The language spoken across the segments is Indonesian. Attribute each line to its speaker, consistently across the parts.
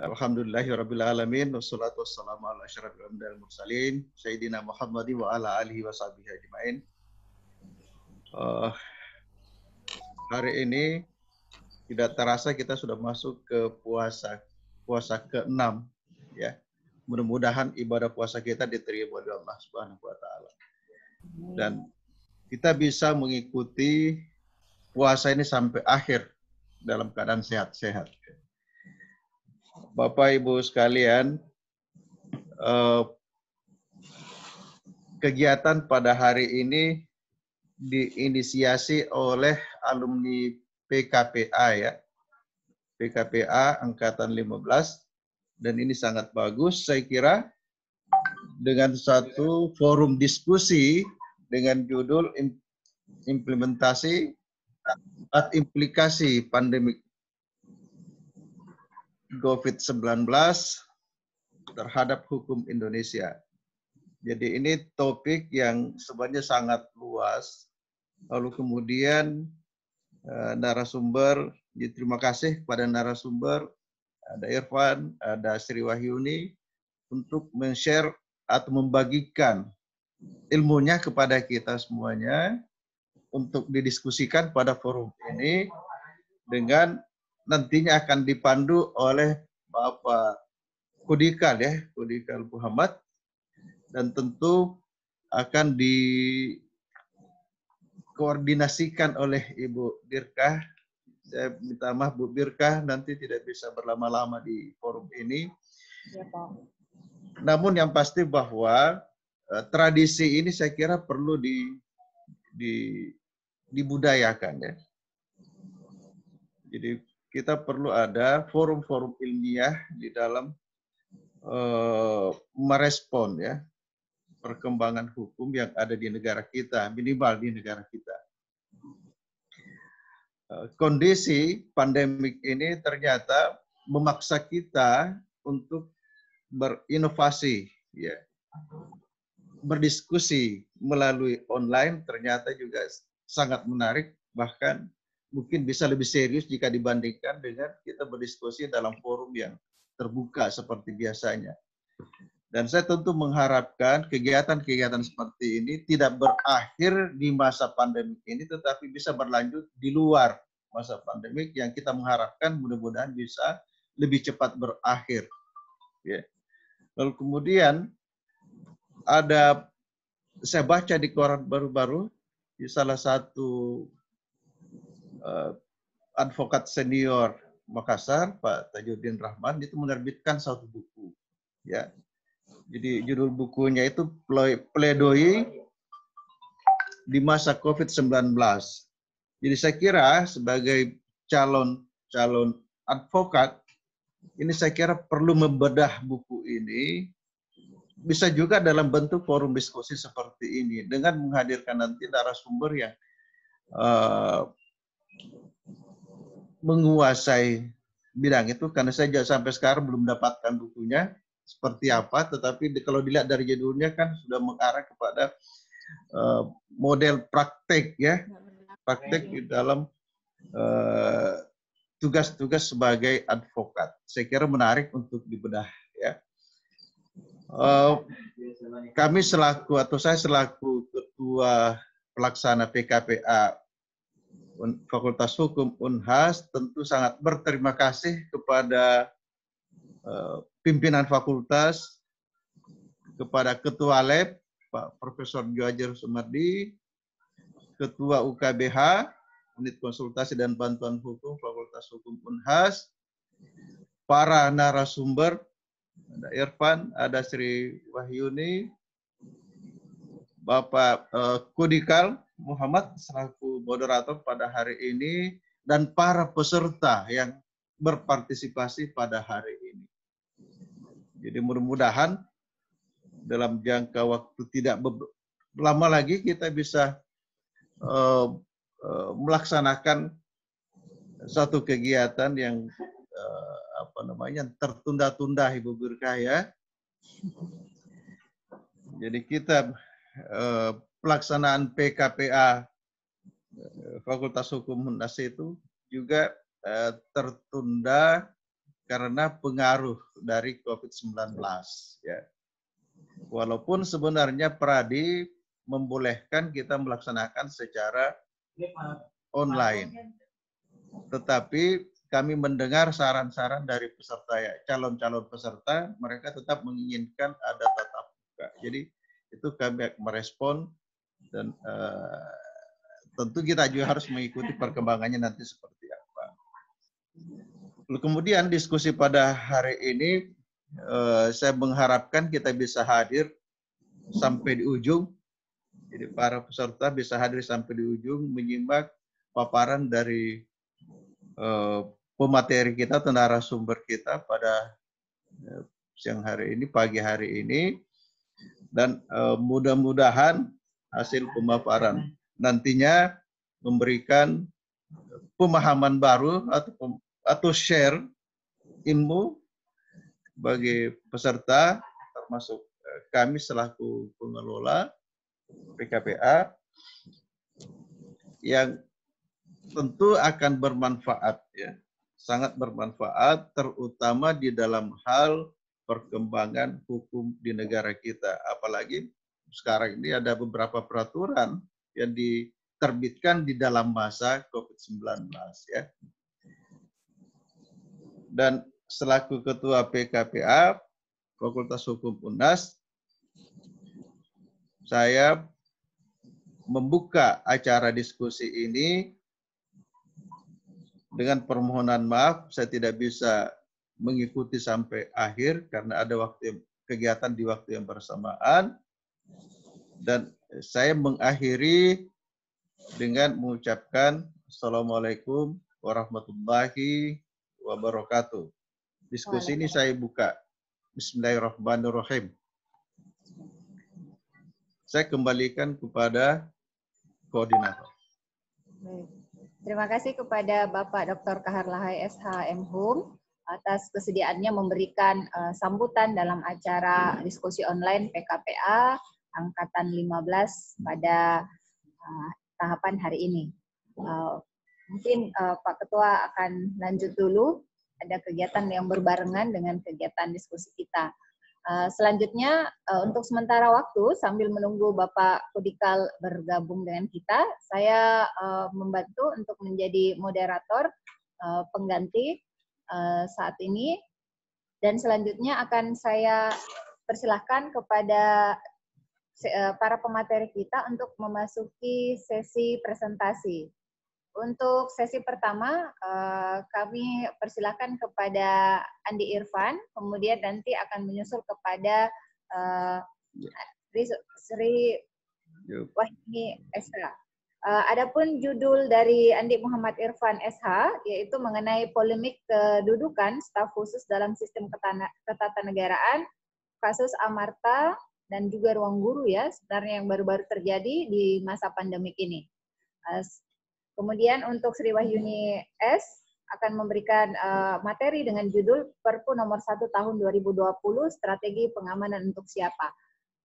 Speaker 1: Alhamdulillahirabbil alamin wassalatu wassalamu ala asyrofil anbiya'i wal mursalin sayyidina Muhammadin wa ala alihi washabihi ajmain. Hari ini tidak terasa kita sudah masuk ke puasa ke-6 ya. Mudah-mudahan ibadah puasa kita diterima oleh Allah Subhanahu wa taala. Dan kita bisa mengikuti puasa ini sampai akhir dalam keadaan sehat-sehat. Bapak Ibu sekalian, kegiatan pada hari ini diinisiasi oleh alumni PKPA ya. PKPA Angkatan 15 dan ini sangat bagus saya kira dengan satu forum diskusi dengan judul implementasi atau implikasi pandemi COVID-19 terhadap hukum Indonesia. Jadi ini topik yang sebenarnya sangat luas. Lalu kemudian narasumber, terima kasih kepada narasumber, ada Irfan, ada Sri Wahyuni, untuk men-share atau membagikan ilmunya kepada kita semuanya untuk didiskusikan pada forum ini dengan nantinya akan dipandu oleh Bapak Kudikal ya, Kudikal Muhammad, dan tentu akan dikoordinasikan oleh Ibu Birkah. Saya minta maaf Bu Birkah, nanti tidak bisa berlama-lama di forum ini. Ya, Pak. Namun yang pasti bahwa tradisi ini saya kira perlu dibudayakan ya. Jadi kita perlu ada forum-forum ilmiah di dalam merespon ya perkembangan hukum yang ada di negara kita, minimal di negara kita. Kondisi pandemik ini ternyata memaksa kita untuk berinovasi ya. Berdiskusi melalui online ternyata juga sangat menarik, bahkan mungkin bisa lebih serius jika dibandingkan dengan kita berdiskusi dalam forum yang terbuka seperti biasanya. Dan saya tentu mengharapkan kegiatan-kegiatan seperti ini tidak berakhir di masa pandemik ini, tetapi bisa berlanjut di luar masa pandemik yang kita mengharapkan mudah-mudahan bisa lebih cepat berakhir. Ya. Lalu kemudian saya baca di koran baru-baru di salah satu advokat senior Makassar, Pak Tajuddin Rahman, itu menerbitkan satu buku. Ya. Jadi judul bukunya itu Pledoi di masa COVID-19. Jadi saya kira sebagai calon advokat, ini saya kira perlu membedah buku ini, bisa juga dalam bentuk forum diskusi seperti ini, dengan menghadirkan nanti narasumber yang menguasai bidang itu, karena saya sampai sekarang belum mendapatkan bukunya seperti apa, tetapi kalau dilihat dari judulnya kan sudah mengarah kepada model praktek ya, praktek di dalam tugas-tugas sebagai advokat. Saya kira menarik untuk dibedah ya. Saya selaku ketua pelaksana PKPA Fakultas Hukum Unhas tentu sangat berterima kasih kepada pimpinan fakultas, kepada Ketua Lab, Pak Profesor Djuajer Sumardi, Ketua UKBH, Unit Konsultasi dan Bantuan Hukum Fakultas Hukum Unhas, para narasumber, ada Irfan, ada Sri Wahyuni, Bapak Kudikal Muhammad selaku moderator pada hari ini, dan para peserta yang berpartisipasi pada hari ini. Jadi mudah-mudahan dalam jangka waktu tidak lama lagi kita bisa melaksanakan satu kegiatan yang tertunda-tunda, Ibu Birkah ya. Jadi kita pelaksanaan PKPA Fakultas Hukum Unhas itu juga tertunda karena pengaruh dari COVID-19. Ya. Walaupun sebenarnya Pradi membolehkan kita melaksanakan secara online, tetapi kami mendengar saran-saran dari peserta, ya, calon-calon peserta, mereka tetap menginginkan ada tatap muka. Jadi itu kami merespon, dan tentu kita juga harus mengikuti perkembangannya nanti seperti apa. Kemudian diskusi pada hari ini, saya mengharapkan kita bisa hadir sampai di ujung. Jadi para peserta bisa hadir sampai di ujung, menyimak paparan dari pemateri kita, narasumber kita pada siang hari ini, pagi hari ini, dan mudah-mudahan hasil pemaparan nantinya memberikan pemahaman baru atau share ilmu bagi peserta, termasuk kami selaku pengelola PKPA, yang tentu akan bermanfaat, ya, sangat bermanfaat, terutama di dalam hal perkembangan hukum di negara kita. Apalagi sekarang ini ada beberapa peraturan yang diterbitkan di dalam masa COVID-19, ya. Dan selaku Ketua PKPA Fakultas Hukum UNAS, saya membuka acara diskusi ini dengan permohonan maaf, saya tidak bisa mengikuti sampai akhir karena ada kegiatan di waktu yang bersamaan. Dan saya mengakhiri dengan mengucapkan Assalamualaikum warahmatullahi wabarakatuh. Diskusi ini saya buka. Bismillahirrahmanirrahim. Saya kembalikan kepada koordinator.
Speaker 2: Baik. Terima kasih kepada Bapak Dr. Kahar Lahai SH M.Hum atas kesediaannya memberikan sambutan dalam acara diskusi online PKPA Angkatan 15 pada tahapan hari ini. Mungkin Pak Ketua akan lanjut dulu, ada kegiatan yang berbarengan dengan kegiatan diskusi kita. Selanjutnya, untuk sementara waktu, sambil menunggu Bapak Kudikal bergabung dengan kita, saya membantu untuk menjadi moderator pengganti saat ini. Dan selanjutnya akan saya persilahkan kepada para pemateri kita untuk memasuki sesi presentasi. Untuk sesi pertama, kami persilahkan kepada Andi Irfan, kemudian nanti akan menyusul kepada Sri Wahyuni SH. Adapun judul dari Andi Muhammad Irfan SH, yaitu mengenai polemik kedudukan staf khusus dalam sistem ketatanegaraan, kasus Amarta, dan juga ruang guru, ya, sebenarnya yang baru-baru terjadi di masa pandemik ini. Kemudian untuk Sri Wahyuni S akan memberikan materi dengan judul Perpu nomor 1 tahun 2020 Strategi Pengamanan untuk Siapa.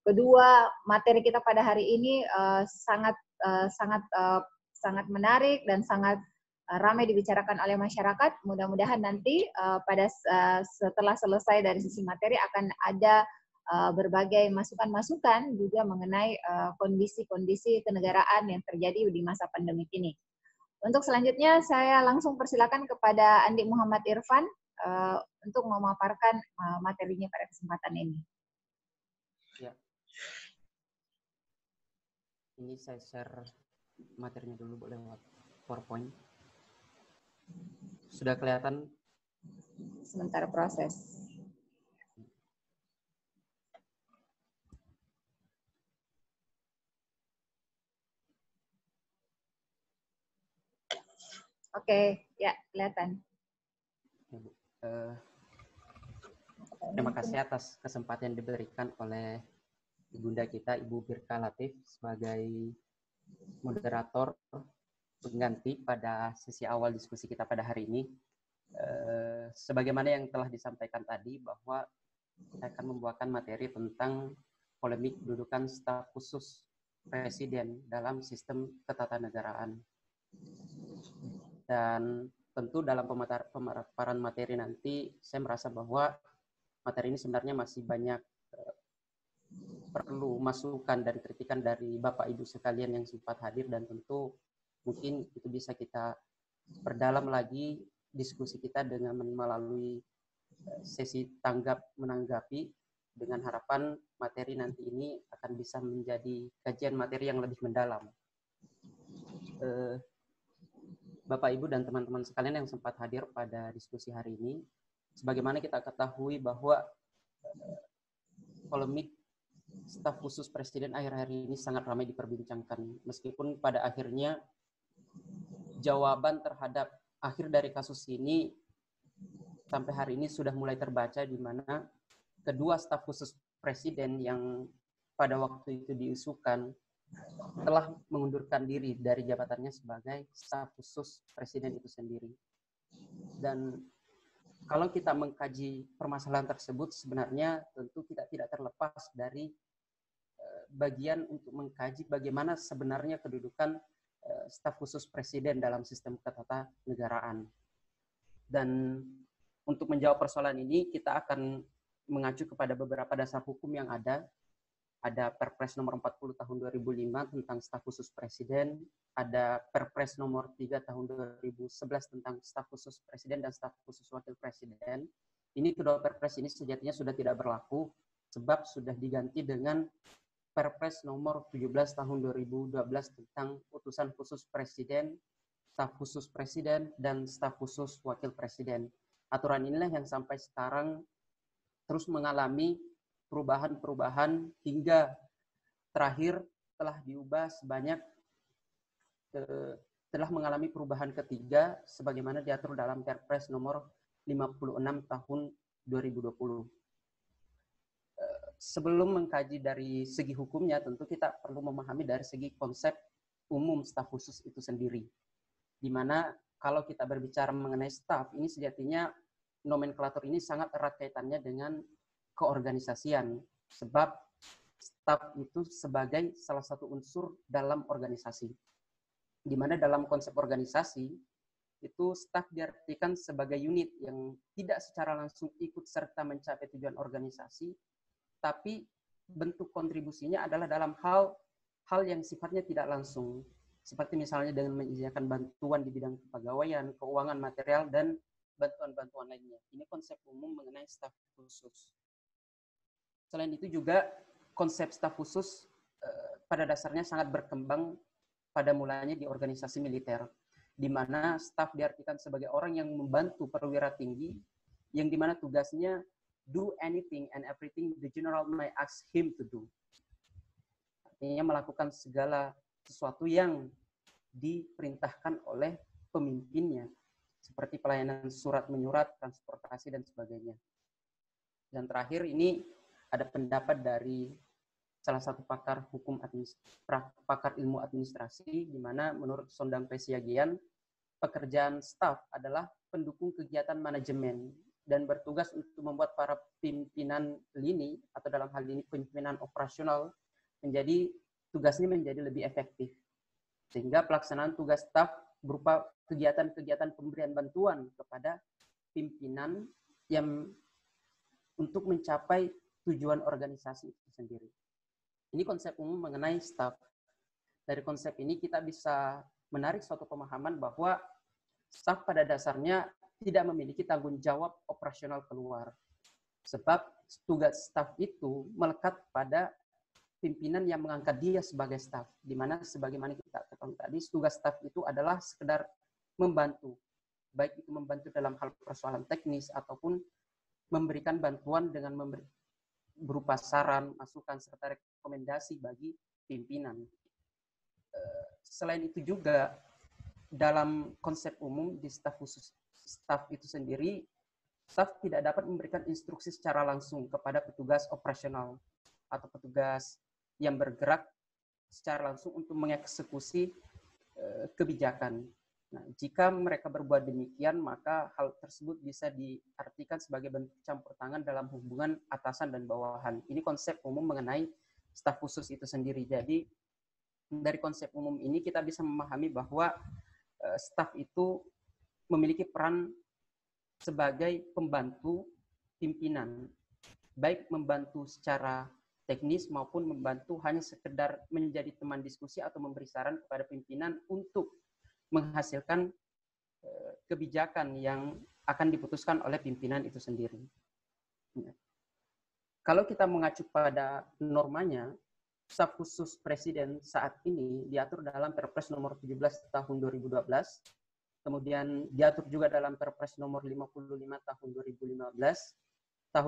Speaker 2: Kedua materi kita pada hari ini sangat menarik dan sangat ramai dibicarakan oleh masyarakat. Mudah-mudahan nanti setelah selesai dari sisi materi akan ada berbagai masukan-masukan juga mengenai kondisi-kondisi kenegaraan yang terjadi di masa pandemik ini. Untuk selanjutnya saya langsung persilakan kepada Andi Muhammad Irfan untuk memaparkan materinya pada kesempatan ini.
Speaker 3: Ya. Ini saya share materinya dulu lewat PowerPoint. Sudah kelihatan?
Speaker 2: Sementara proses. Oke, ya, kelihatan.
Speaker 3: Ya, Bu. Terima kasih atas kesempatan yang diberikan oleh Ibunda kita, Ibu Birka Latif, sebagai moderator pengganti pada sesi awal diskusi kita pada hari ini. Sebagaimana yang telah disampaikan tadi, bahwa kita akan membawakan materi tentang polemik kedudukan staf khusus Presiden dalam sistem ketatanegaraan. Dan tentu dalam pemaparan materi nanti saya merasa bahwa materi ini sebenarnya masih banyak perlu masukan dan kritikan dari Bapak Ibu sekalian yang sempat hadir, dan tentu mungkin itu bisa kita perdalam lagi diskusi kita dengan melalui sesi tanggap menanggapi, dengan harapan materi nanti ini akan bisa menjadi kajian materi yang lebih mendalam. Bapak, Ibu, dan teman-teman sekalian yang sempat hadir pada diskusi hari ini, sebagaimana kita ketahui bahwa polemik staf khusus Presiden akhir-akhir ini sangat ramai diperbincangkan, meskipun pada akhirnya jawaban terhadap akhir dari kasus ini sampai hari ini sudah mulai terbaca, di mana kedua staf khusus Presiden yang pada waktu itu diisukan telah mengundurkan diri dari jabatannya sebagai staf khusus Presiden itu sendiri. Dan kalau kita mengkaji permasalahan tersebut, sebenarnya tentu kita tidak terlepas dari bagian untuk mengkaji bagaimana sebenarnya kedudukan staf khusus Presiden dalam sistem ketatanegaraan. Dan untuk menjawab persoalan ini, kita akan mengacu kepada beberapa dasar hukum yang ada. Ada Perpres nomor 40 tahun 2005 tentang staf khusus Presiden, ada Perpres nomor 3 tahun 2011 tentang staf khusus Presiden dan staf khusus Wakil Presiden. Ini kedua Perpres ini sejatinya sudah tidak berlaku, sebab sudah diganti dengan Perpres nomor 17 tahun 2012 tentang utusan khusus Presiden, staf khusus Presiden, dan staf khusus Wakil Presiden. Aturan inilah yang sampai sekarang terus mengalami perubahan-perubahan hingga terakhir telah diubah sebanyak telah mengalami perubahan ketiga sebagaimana diatur dalam Perpres nomor 56 tahun 2020. Sebelum mengkaji dari segi hukumnya, tentu kita perlu memahami dari segi konsep umum staf khusus itu sendiri. Di mana kalau kita berbicara mengenai staf, ini sejatinya nomenklatur ini sangat erat kaitannya dengan keorganisasian, sebab staf itu sebagai salah satu unsur dalam organisasi. Di mana dalam konsep organisasi, itu staf diartikan sebagai unit yang tidak secara langsung ikut serta mencapai tujuan organisasi, tapi bentuk kontribusinya adalah dalam hal yang sifatnya tidak langsung, seperti misalnya dengan menyediakan bantuan di bidang kepegawaian, keuangan, material, dan bantuan-bantuan lainnya. Ini konsep umum mengenai staf khusus. Selain itu juga konsep staf khusus pada dasarnya sangat berkembang pada mulanya di organisasi militer, di mana staf diartikan sebagai orang yang membantu perwira tinggi, yang di mana tugasnya do anything and everything the general may ask him to do. Artinya melakukan segala sesuatu yang diperintahkan oleh pemimpinnya, seperti pelayanan surat menyurat, transportasi, dan sebagainya. Dan terakhir ini ada pendapat dari salah satu pakar pakar ilmu administrasi, di mana menurut Sondang Pesiagian, pekerjaan staf adalah pendukung kegiatan manajemen dan bertugas untuk membuat para pimpinan lini, atau dalam hal ini pimpinan operasional, tugasnya menjadi lebih efektif. Sehingga pelaksanaan tugas staf berupa kegiatan-kegiatan pemberian bantuan kepada pimpinan yang untuk mencapai tujuan organisasi itu sendiri. Ini konsep umum mengenai staf. Dari konsep ini kita bisa menarik suatu pemahaman bahwa staf pada dasarnya tidak memiliki tanggung jawab operasional keluar. Sebab tugas staf itu melekat pada pimpinan yang mengangkat dia sebagai staf. Di mana sebagaimana kita katakan tadi, tugas staf itu adalah sekedar membantu. Baik itu membantu dalam hal persoalan teknis ataupun memberikan bantuan dengan berupa saran, masukan, serta rekomendasi bagi pimpinan. Selain itu juga, dalam konsep umum di staf khusus staf itu sendiri, staf tidak dapat memberikan instruksi secara langsung kepada petugas operasional atau petugas yang bergerak secara langsung untuk mengeksekusi kebijakan. Nah, jika mereka berbuat demikian, maka hal tersebut bisa diartikan sebagai bentuk campur tangan dalam hubungan atasan dan bawahan. Ini konsep umum mengenai staf khusus itu sendiri. Jadi, dari konsep umum ini kita bisa memahami bahwa staf itu memiliki peran sebagai pembantu pimpinan, baik membantu secara teknis maupun membantu hanya sekedar menjadi teman diskusi atau memberi saran kepada pimpinan untuk menghasilkan kebijakan yang akan diputuskan oleh pimpinan itu sendiri. Kalau kita mengacu pada normanya, staf khusus presiden saat ini diatur dalam Perpres nomor 17 tahun 2012, kemudian diatur juga dalam Perpres nomor 55 tahun 2015,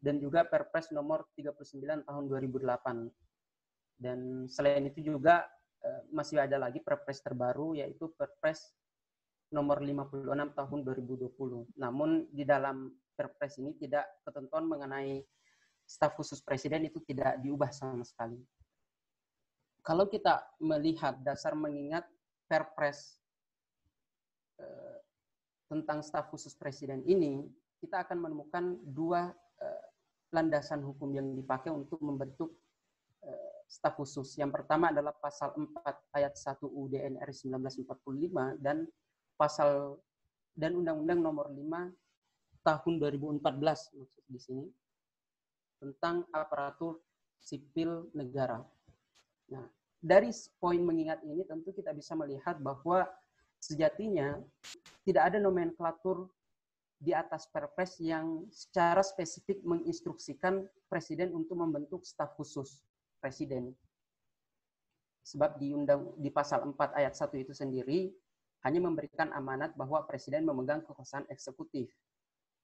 Speaker 3: dan juga Perpres nomor 39 tahun 2008. Dan selain itu juga masih ada lagi Perpres terbaru, yaitu Perpres nomor 56 tahun 2020. Namun di dalam Perpres ini tidak ketentuan mengenai staf khusus presiden itu tidak diubah sama sekali. Kalau kita melihat dasar mengingat Perpres tentang staf khusus presiden ini, kita akan menemukan dua landasan hukum yang dipakai untuk membentuk staf khusus. Yang pertama adalah pasal 4 ayat 1 UUD NRI 1945 dan pasal dan Undang-Undang nomor 5 tahun 2014 maksud di sini tentang aparatur sipil negara. Nah, dari poin mengingat ini tentu kita bisa melihat bahwa sejatinya tidak ada nomenklatur di atas Perpres yang secara spesifik menginstruksikan presiden untuk membentuk staf khusus presiden. Sebab di pasal 4 ayat 1 itu sendiri hanya memberikan amanat bahwa presiden memegang kekuasaan eksekutif.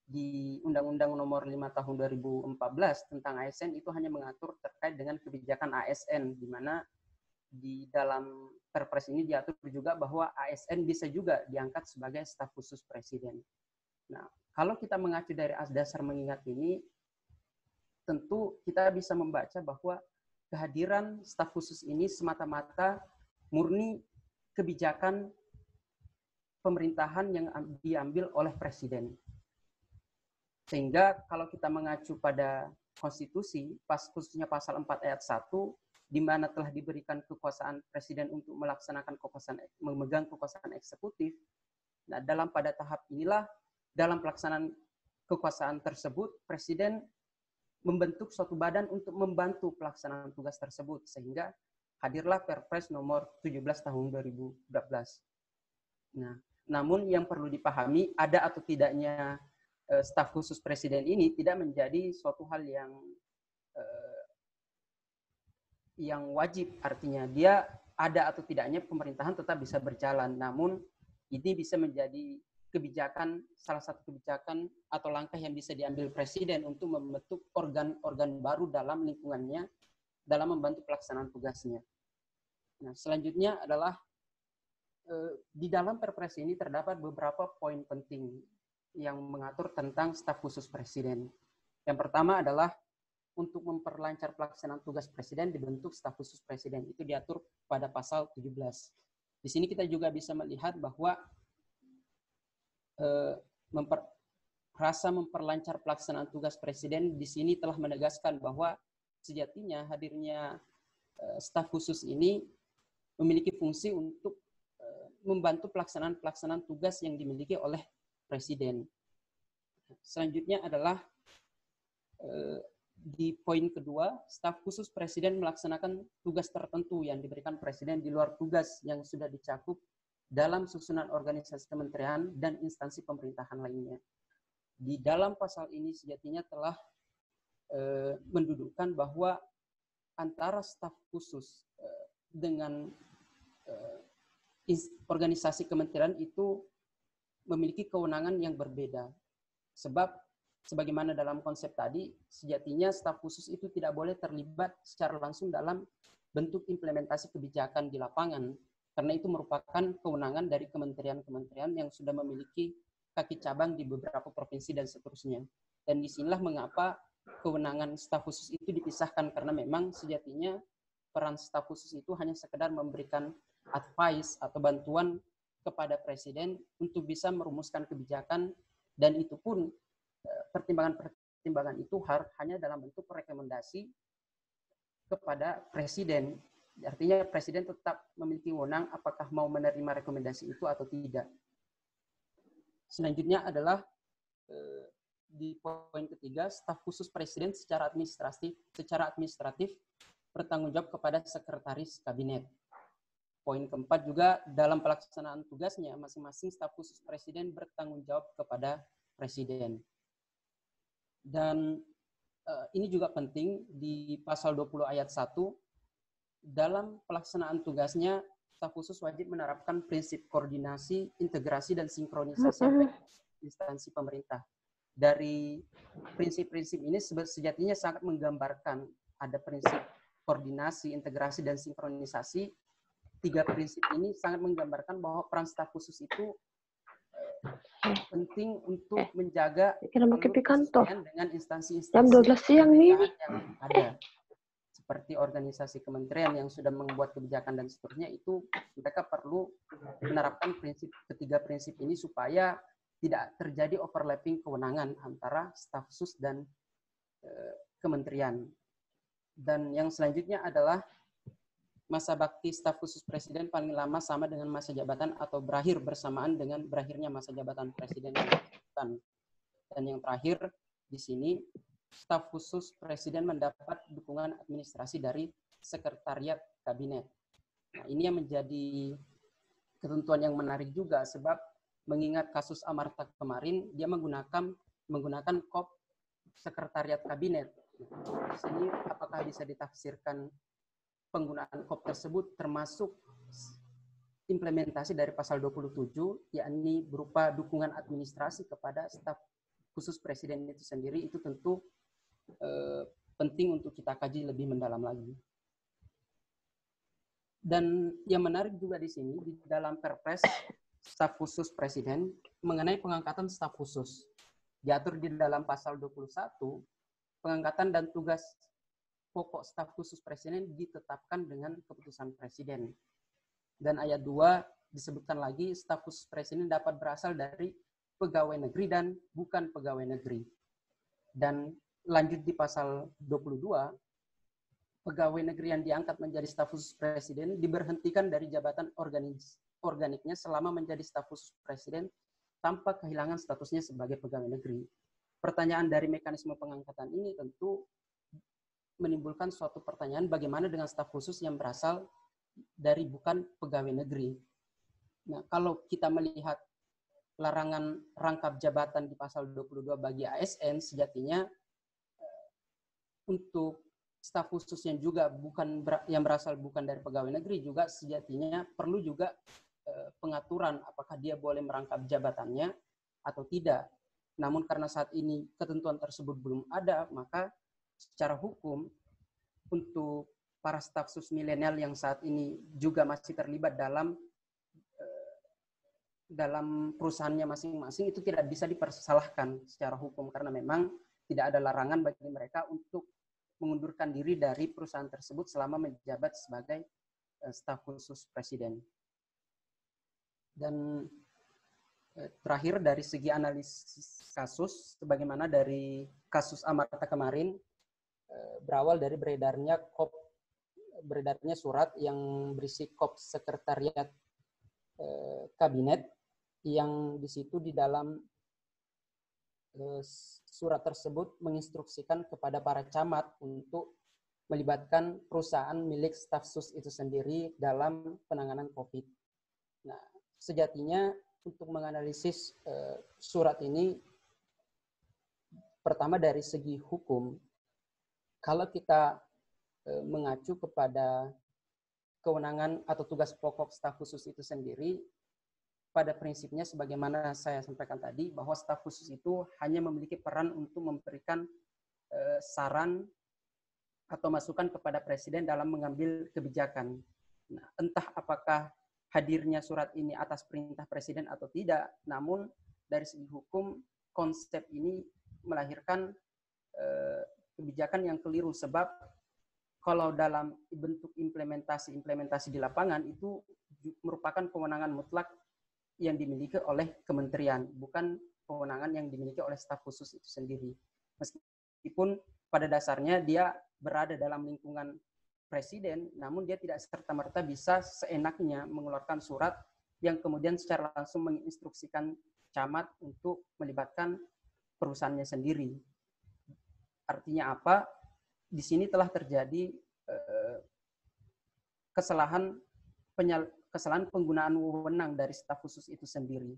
Speaker 3: Di Undang-Undang nomor 5 tahun 2014 tentang ASN itu hanya mengatur terkait dengan kebijakan ASN, di mana di dalam Perpres ini diatur juga bahwa ASN bisa juga diangkat sebagai staf khusus presiden. Nah, kalau kita mengacu dari dasar mengingat ini, tentu kita bisa membaca bahwa kehadiran staf khusus ini semata-mata murni kebijakan pemerintahan yang diambil oleh presiden. Sehingga kalau kita mengacu pada konstitusi, khususnya pasal 4 ayat 1, di mana telah diberikan kekuasaan presiden untuk melaksanakan memegang kekuasaan eksekutif, nah pada tahap inilah, dalam pelaksanaan kekuasaan tersebut, presiden membentuk suatu badan untuk membantu pelaksanaan tugas tersebut, sehingga hadirlah Perpres nomor 17 tahun 2012. Nah, namun yang perlu dipahami, ada atau tidaknya staf khusus presiden ini tidak menjadi suatu hal yang wajib, artinya dia ada atau tidaknya pemerintahan tetap bisa berjalan, namun ini bisa menjadi kebijakan, salah satu kebijakan atau langkah yang bisa diambil presiden untuk membentuk organ-organ baru dalam lingkungannya dalam membantu pelaksanaan tugasnya. Nah, selanjutnya adalah di dalam Perpres ini terdapat beberapa poin penting yang mengatur tentang staf khusus presiden. Yang pertama adalah untuk memperlancar pelaksanaan tugas presiden dibentuk staf khusus presiden. Itu diatur pada pasal 17. Di sini kita juga bisa melihat bahwa rasa memperlancar pelaksanaan tugas presiden di sini telah menegaskan bahwa sejatinya hadirnya staf khusus ini memiliki fungsi untuk membantu pelaksanaan tugas yang dimiliki oleh presiden. Selanjutnya adalah di poin kedua, staf khusus presiden melaksanakan tugas tertentu yang diberikan presiden di luar tugas yang sudah dicakup dalam susunan organisasi kementerian dan instansi pemerintahan lainnya. Di dalam pasal ini sejatinya telah mendudukkan bahwa antara staf khusus dengan organisasi kementerian itu memiliki kewenangan yang berbeda. Sebab sebagaimana dalam konsep tadi, sejatinya staf khusus itu tidak boleh terlibat secara langsung dalam bentuk implementasi kebijakan di lapangan, karena itu merupakan kewenangan dari kementerian-kementerian yang sudah memiliki kaki cabang di beberapa provinsi dan seterusnya. Dan disinilah mengapa kewenangan staf khusus itu dipisahkan, karena memang sejatinya peran staf khusus itu hanya sekedar memberikan advice atau bantuan kepada presiden untuk bisa merumuskan kebijakan, dan itu pun pertimbangan itu hanya dalam bentuk rekomendasi kepada presiden. Artinya presiden tetap memiliki wewenang apakah mau menerima rekomendasi itu atau tidak. Selanjutnya adalah di poin ketiga, staf khusus presiden secara administratif bertanggung jawab kepada sekretaris kabinet. Poin keempat juga, dalam pelaksanaan tugasnya masing-masing staf khusus presiden bertanggung jawab kepada presiden. Dan ini juga penting di pasal 20 ayat 1, dalam pelaksanaan tugasnya staf khusus wajib menerapkan prinsip koordinasi, integrasi, dan sinkronisasi instansi pemerintah. Dari prinsip-prinsip ini sejatinya sangat menggambarkan ada prinsip koordinasi, integrasi, dan sinkronisasi. 3 prinsip ini sangat menggambarkan bahwa peran staf khusus itu penting untuk menjaga kesesuaian dengan instansi-instansi pemerintahan yang ada. Seperti organisasi kementerian yang sudah membuat kebijakan dan seterusnya, itu mereka perlu menerapkan ketiga prinsip ini supaya tidak terjadi overlapping kewenangan antara staf khusus dan kementerian. Dan yang selanjutnya adalah masa bakti staf khusus presiden paling lama sama dengan masa jabatan atau berakhir bersamaan dengan berakhirnya masa jabatan presiden. Dan yang terakhir di sini, staf khusus presiden mendapat dukungan administrasi dari sekretariat kabinet. Nah, ini yang menjadi ketentuan yang menarik juga, sebab mengingat kasus Amarta kemarin, dia menggunakan kop sekretariat kabinet. Di sini apakah bisa ditafsirkan penggunaan kop tersebut termasuk implementasi dari pasal 27, yakni berupa dukungan administrasi kepada staf khusus presiden itu sendiri? Itu tentu penting untuk kita kaji lebih mendalam lagi. Dan yang menarik juga di sini, di dalam Perpres staf khusus presiden mengenai pengangkatan staf khusus, diatur di dalam pasal 21, pengangkatan dan tugas pokok staf khusus presiden ditetapkan dengan keputusan presiden. Dan ayat 2 disebutkan lagi, staf khusus presiden dapat berasal dari pegawai negeri dan bukan pegawai negeri. Dan lanjut di pasal 22, pegawai negeri yang diangkat menjadi staf khusus presiden diberhentikan dari jabatan organiknya selama menjadi staf khusus presiden tanpa kehilangan statusnya sebagai pegawai negeri. Pertanyaan dari mekanisme pengangkatan ini tentu menimbulkan suatu pertanyaan, bagaimana dengan staf khusus yang berasal dari bukan pegawai negeri. Nah, kalau kita melihat larangan rangkap jabatan di pasal 22 bagi ASN, sejatinya untuk staf khusus yang juga yang berasal bukan dari pegawai negeri juga sejatinya perlu juga pengaturan apakah dia boleh merangkap jabatannya atau tidak. Namun karena saat ini ketentuan tersebut belum ada, maka secara hukum untuk para staf khusus milenial yang saat ini juga masih terlibat dalam perusahaannya masing-masing, itu tidak bisa dipersalahkan secara hukum karena memang tidak ada larangan bagi mereka untuk mengundurkan diri dari perusahaan tersebut selama menjabat sebagai staf khusus presiden. Dan terakhir dari segi analisis kasus, sebagaimana dari kasus Amarta kemarin, berawal dari beredarnya surat yang berisi kop sekretariat kabinet, yang di situ di dalam surat tersebut menginstruksikan kepada para camat untuk melibatkan perusahaan milik staf khusus itu sendiri dalam penanganan COVID. Nah, sejatinya untuk menganalisis surat ini, pertama dari segi hukum, kalau kita mengacu kepada kewenangan atau tugas pokok staf khusus itu sendiri, pada prinsipnya sebagaimana saya sampaikan tadi, bahwa staf khusus itu hanya memiliki peran untuk memberikan saran atau masukan kepada presiden dalam mengambil kebijakan. Nah, entah apakah hadirnya surat ini atas perintah presiden atau tidak, namun dari segi hukum konsep ini melahirkan kebijakan yang keliru, sebab kalau dalam bentuk implementasi di lapangan itu merupakan kewenangan mutlak yang dimiliki oleh kementerian, bukan kewenangan yang dimiliki oleh staf khusus itu sendiri. Meskipun pada dasarnya dia berada dalam lingkungan presiden, namun dia tidak serta-merta bisa seenaknya mengeluarkan surat yang kemudian secara langsung menginstruksikan camat untuk melibatkan perusahaannya sendiri. Artinya apa? Di sini telah terjadi kesalahan penggunaan wewenang dari staf khusus itu sendiri.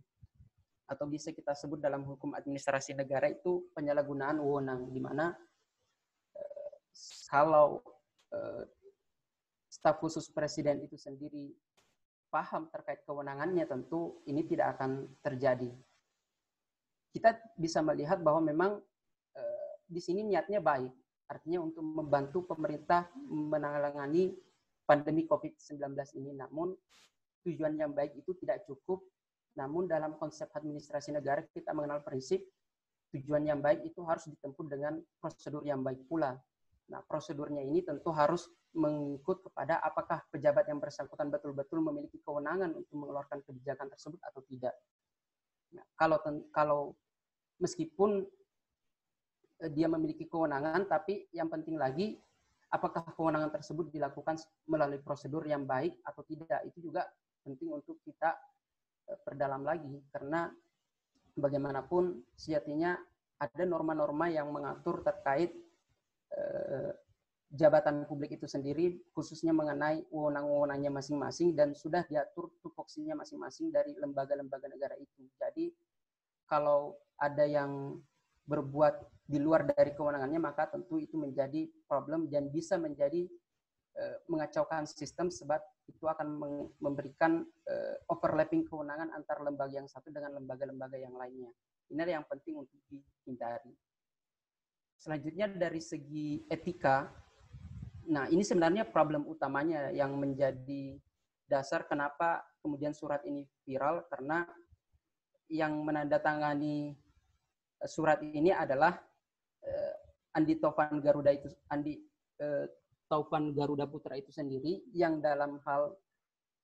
Speaker 3: Atau bisa kita sebut dalam hukum administrasi negara itu penyalahgunaan wewenang, di mana kalau staf khusus presiden itu sendiri paham terkait kewenangannya, tentu ini tidak akan terjadi. Kita bisa melihat bahwa memang di sini niatnya baik, artinya untuk membantu pemerintah menangani pandemi COVID-19 ini. Namun tujuan yang baik itu tidak cukup. Namun dalam konsep administrasi negara kita mengenal prinsip tujuan yang baik itu harus ditempuh dengan prosedur yang baik pula. Nah, prosedurnya ini tentu harus mengikut kepada apakah pejabat yang bersangkutan betul-betul memiliki kewenangan untuk mengeluarkan kebijakan tersebut atau tidak. Nah, kalau meskipun dia memiliki kewenangan, tapi yang penting lagi apakah kewenangan tersebut dilakukan melalui prosedur yang baik atau tidak, itu juga penting untuk kita perdalam lagi, karena bagaimanapun sejatinya ada norma-norma yang mengatur terkait jabatan publik itu sendiri, khususnya mengenai wewenang-wewenangnya masing-masing, dan sudah diatur tupoksinya masing-masing dari lembaga-lembaga negara itu. Jadi kalau ada yang berbuat di luar dari kewenangannya, maka tentu itu menjadi problem dan bisa menjadi mengacaukan sistem, sebab itu akan memberikan overlapping kewenangan antar lembaga yang satu dengan lembaga-lembaga yang lainnya. Ini yang penting untuk dihindari. Selanjutnya dari segi etika, nah ini sebenarnya problem utamanya yang menjadi dasar kenapa kemudian surat ini viral, karena yang menandatangani surat ini adalah Andi Taufan Garuda Putra itu sendiri, yang dalam hal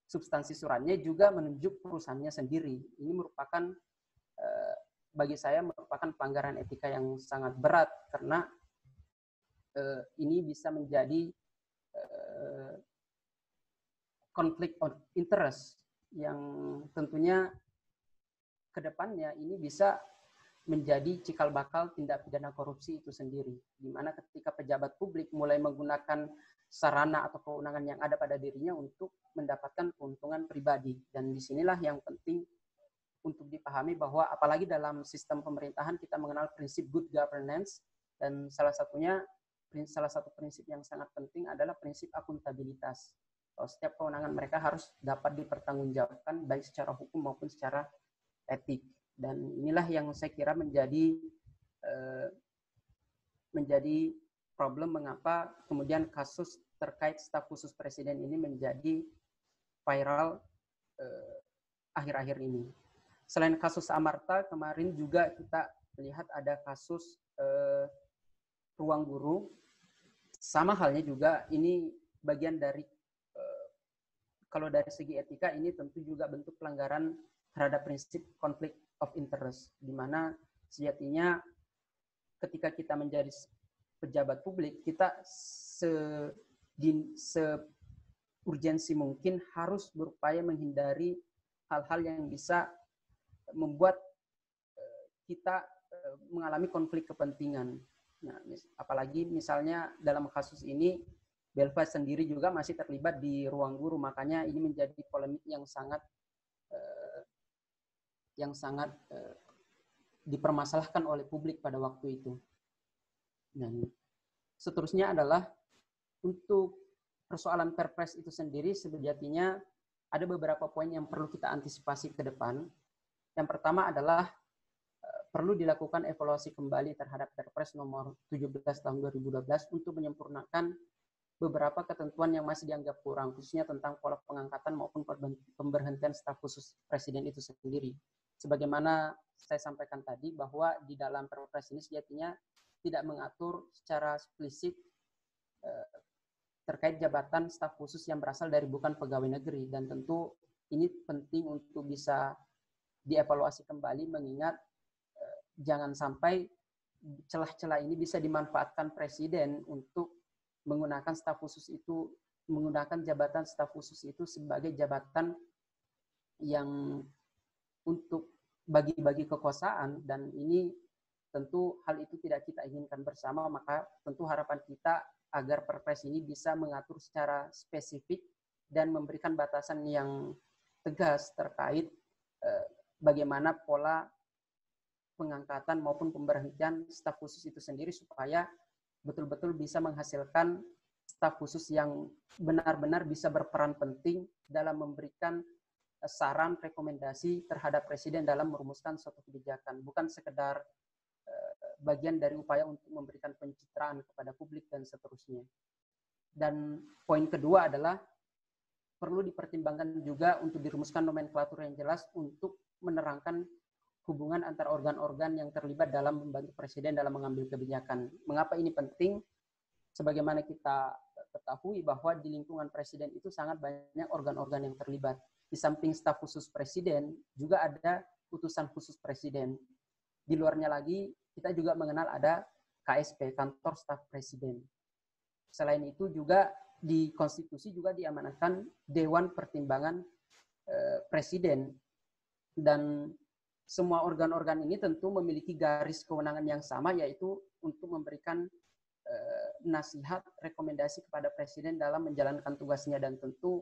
Speaker 3: substansi suratnya juga menunjuk perusahaannya sendiri. Ini merupakan bagi saya merupakan pelanggaran etika yang sangat berat, karena ini bisa menjadi konflik of interest yang tentunya ke depannya ini bisa menjadi cikal bakal tindak pidana korupsi itu sendiri, di mana ketika pejabat publik mulai menggunakan sarana atau kewenangan yang ada pada dirinya untuk mendapatkan keuntungan pribadi. Dan disinilah yang penting untuk dipahami bahwa apalagi dalam sistem pemerintahan kita mengenal prinsip good governance, dan salah satu prinsip yang sangat penting adalah prinsip akuntabilitas. Setiap kewenangan mereka harus dapat dipertanggungjawabkan baik secara hukum maupun secara etik. Dan inilah yang saya kira menjadi problem mengapa kemudian kasus terkait staf khusus presiden ini menjadi viral akhir-akhir ini. Selain kasus Amarta, kemarin juga kita lihat ada kasus Ruang Guru. Sama halnya juga ini bagian dari kalau dari segi etika ini tentu juga bentuk pelanggaran terhadap prinsip konflik of interest, di mana sejatinya ketika kita menjadi pejabat publik, kita urgensi mungkin harus berupaya menghindari hal-hal yang bisa membuat kita mengalami konflik kepentingan. Nah, apalagi misalnya dalam kasus ini Belva sendiri juga masih terlibat di Ruang Guru, makanya ini menjadi polemik yang sangat dipermasalahkan oleh publik pada waktu itu. Dan seterusnya adalah untuk persoalan Perpres itu sendiri, sejatinya ada beberapa poin yang perlu kita antisipasi ke depan. Yang pertama adalah perlu dilakukan evaluasi kembali terhadap Perpres nomor 17 tahun 2012 untuk menyempurnakan beberapa ketentuan yang masih dianggap kurang, khususnya tentang pola pengangkatan maupun pemberhentian staf khusus presiden itu sendiri. Sebagaimana saya sampaikan tadi, bahwa di dalam Perpres ini sejatinya tidak mengatur secara eksplisit terkait jabatan staf khusus yang berasal dari bukan pegawai negeri, dan tentu ini penting untuk bisa dievaluasi kembali, mengingat jangan sampai celah-celah ini bisa dimanfaatkan presiden untuk menggunakan staf khusus itu, menggunakan jabatan staf khusus itu sebagai jabatan yang untuk bagi-bagi kekuasaan, dan ini tentu hal itu tidak kita inginkan bersama. Maka tentu harapan kita agar Perpres ini bisa mengatur secara spesifik dan memberikan batasan yang tegas terkait bagaimana pola pengangkatan maupun pemberhentian staf khusus itu sendiri, supaya betul-betul bisa menghasilkan staf khusus yang benar-benar bisa berperan penting dalam memberikan saran, rekomendasi terhadap Presiden dalam merumuskan suatu kebijakan, bukan sekedar bagian dari upaya untuk memberikan pencitraan kepada publik dan seterusnya. Dan poin kedua adalah perlu dipertimbangkan juga untuk dirumuskan nomenklatur yang jelas untuk menerangkan hubungan antar organ-organ yang terlibat dalam membantu Presiden dalam mengambil kebijakan. Mengapa ini penting? Sebagaimana kita ketahui bahwa di lingkungan Presiden itu sangat banyak organ-organ yang terlibat. Di samping staf khusus Presiden, juga ada utusan khusus Presiden. Di luarnya lagi, kita juga mengenal ada KSP, Kantor Staf Presiden. Selain itu juga di konstitusi juga diamanatkan Dewan Pertimbangan Presiden. Dan semua organ-organ ini tentu memiliki garis kewenangan yang sama, yaitu untuk memberikan nasihat, rekomendasi kepada Presiden dalam menjalankan tugasnya. Dan tentu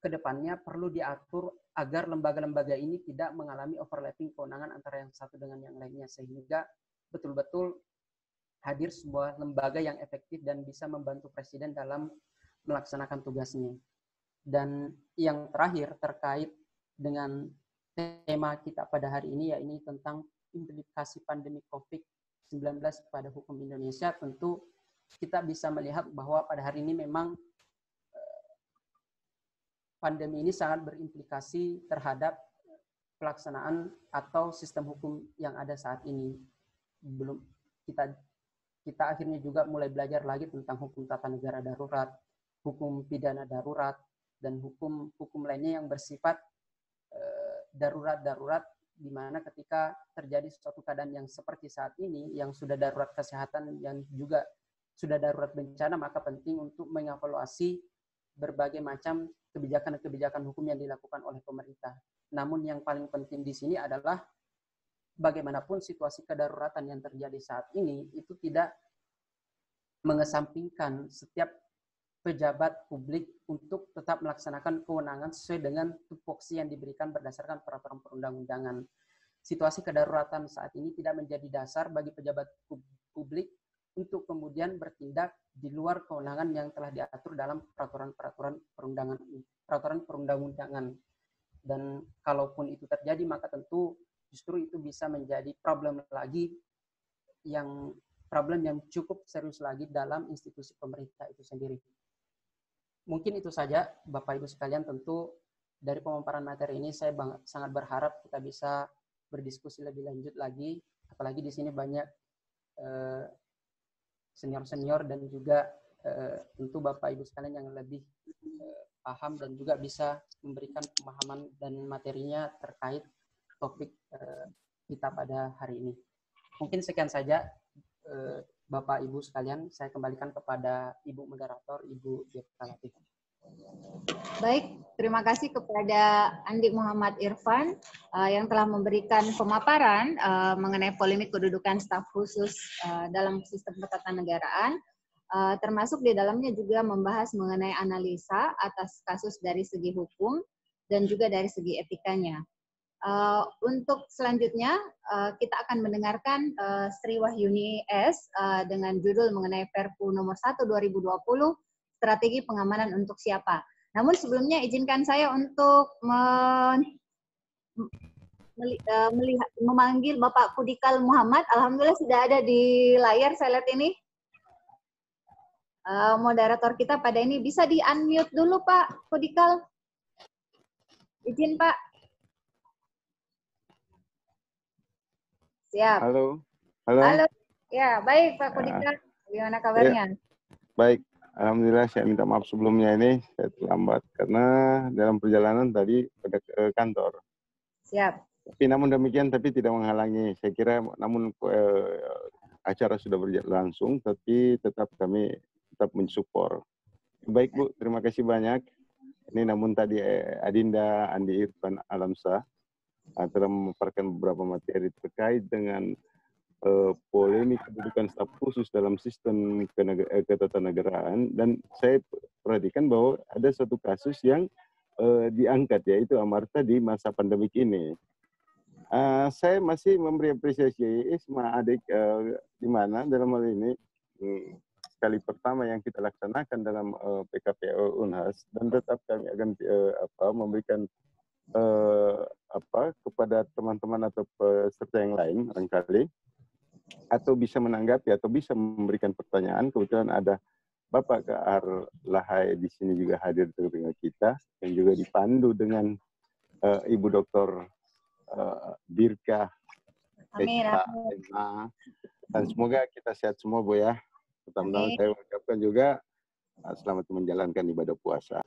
Speaker 3: kedepannya perlu diatur agar lembaga-lembaga ini tidak mengalami overlapping kewenangan antara yang satu dengan yang lainnya, sehingga betul-betul hadir sebuah lembaga yang efektif dan bisa membantu Presiden dalam melaksanakan tugasnya. Dan yang terakhir terkait dengan tema kita pada hari ini, yaitu tentang implikasi pandemi COVID-19 pada hukum Indonesia. Tentu kita bisa melihat bahwa pada hari ini memang pandemi ini sangat berimplikasi terhadap pelaksanaan atau sistem hukum yang ada saat ini. Belum kita akhirnya juga mulai belajar lagi tentang hukum tata negara darurat, hukum pidana darurat, dan hukum lainnya yang bersifat darurat, di mana ketika terjadi suatu keadaan yang seperti saat ini, yang sudah darurat kesehatan, yang juga sudah darurat bencana, maka penting untuk mengevaluasi berbagai macam kebijakan-kebijakan hukum yang dilakukan oleh pemerintah. Namun yang paling penting di sini adalah bagaimanapun situasi kedaruratan yang terjadi saat ini itu tidak mengesampingkan setiap pejabat publik untuk tetap melaksanakan kewenangan sesuai dengan tupoksi yang diberikan berdasarkan peraturan perundang-undangan. Situasi kedaruratan saat ini tidak menjadi dasar bagi pejabat publik untuk kemudian bertindak di luar kewenangan yang telah diatur dalam peraturan perundang-undangan. Dan kalaupun itu terjadi, maka tentu justru itu bisa menjadi problem yang cukup serius lagi dalam institusi pemerintah itu sendiri. Mungkin itu saja, Bapak Ibu sekalian. Tentu dari pemaparan materi ini saya sangat berharap kita bisa berdiskusi lebih lanjut lagi, apalagi di sini banyak senior-senior dan juga tentu Bapak Ibu sekalian yang lebih paham dan juga bisa memberikan pemahaman dan materinya terkait topik kita pada hari ini. Mungkin sekian saja Bapak Ibu sekalian, saya kembalikan kepada Ibu Moderator, Ibu Birka Latif.
Speaker 2: Baik, terima kasih kepada Andi Muhammad Irfan yang telah memberikan pemaparan mengenai polemik kedudukan staf khusus dalam sistem ketatanegaraan, termasuk di dalamnya juga membahas mengenai analisa atas kasus dari segi hukum dan juga dari segi etikanya. Untuk selanjutnya kita akan mendengarkan Sri Wahyuni S dengan judul mengenai Perpu nomor 1 2020 strategi pengamanan untuk siapa. Namun sebelumnya izinkan saya untuk memanggil Bapak Kudikal Muhammad. Alhamdulillah sudah ada di layar saya lihat ini. Moderator kita pada ini bisa di-unmute dulu Pak Kudikal. Izin Pak. Siap.
Speaker 4: Halo.
Speaker 2: Ya, baik Pak Kudikal. Gimana kabarnya?
Speaker 4: Ya, baik. Alhamdulillah, saya minta maaf sebelumnya ini saya terlambat karena dalam perjalanan tadi pada ke kantor.
Speaker 2: Siap.
Speaker 4: Tapi namun demikian tidak menghalangi. Saya kira namun acara sudah berlangsung, tapi kami tetap mensupport. Baik Bu, terima kasih banyak. Ini namun tadi Adinda Andi Irfan Alamsah. telah memaparkan beberapa materi terkait dengan polemik kedudukan staf khusus dalam sistem ketatanegaraan, dan saya perhatikan bahwa ada satu kasus yang diangkat, yaitu Amarta di masa pandemik ini. Saya masih memberi apresiasi Isma Adik di mana dalam hal ini kali pertama yang kita laksanakan dalam PKPO Unhas, dan tetap kami akan memberikan kepada teman-teman atau peserta yang lain barangkali, atau bisa menanggapi atau bisa memberikan pertanyaan. Kebetulan ada Bapak Kahar Lahai di sini juga hadir dengan kita, yang juga dipandu dengan Ibu Dr. Birka Esa, dan semoga kita sehat semua, Bu ya. Pertama-tama saya ucapkan juga selamat menjalankan ibadah puasa.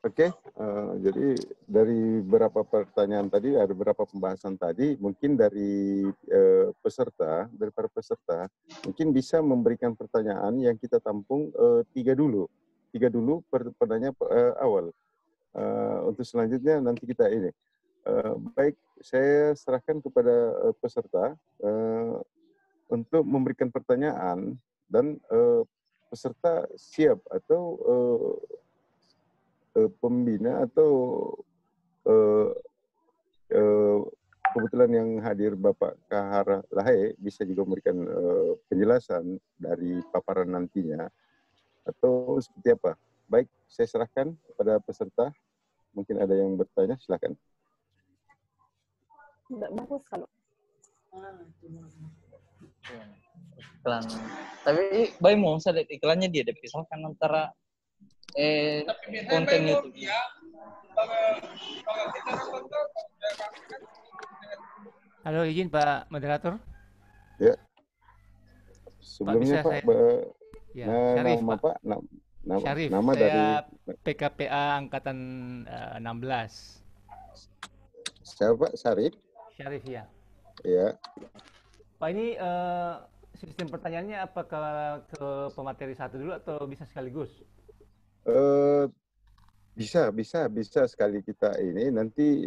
Speaker 4: Oke, jadi dari beberapa pertanyaan tadi, ada beberapa pembahasan tadi, mungkin dari dari para peserta, mungkin bisa memberikan pertanyaan yang kita tampung tiga dulu pertanyaan awal. Untuk selanjutnya nanti kita ini. Baik, saya serahkan kepada peserta untuk memberikan pertanyaan, dan peserta siap atau pembina atau kebetulan yang hadir Bapak Kahar Lahai bisa juga memberikan penjelasan dari paparan nantinya atau seperti apa. Baik, saya serahkan kepada peserta. Mungkin ada yang bertanya, silakan.
Speaker 5: Bagus kalau
Speaker 6: iklan. Tapi baik mau saya lihat iklannya dia dipisahkan antara konten YouTube.
Speaker 7: Halo, izin Pak Moderator.
Speaker 4: Ya. Sebelumnya Pak,
Speaker 7: ya, Syarif,
Speaker 4: nama Pak,
Speaker 7: Syarif,
Speaker 4: nama
Speaker 7: saya
Speaker 4: dari
Speaker 7: PKPA angkatan 16.
Speaker 4: Siapa Pak? Syarif?
Speaker 7: Syarif ya.
Speaker 4: Iya.
Speaker 7: Pak, ini sistem pertanyaannya apakah ke pemateri satu dulu atau bisa sekaligus?
Speaker 4: Bisa sekali kita ini nanti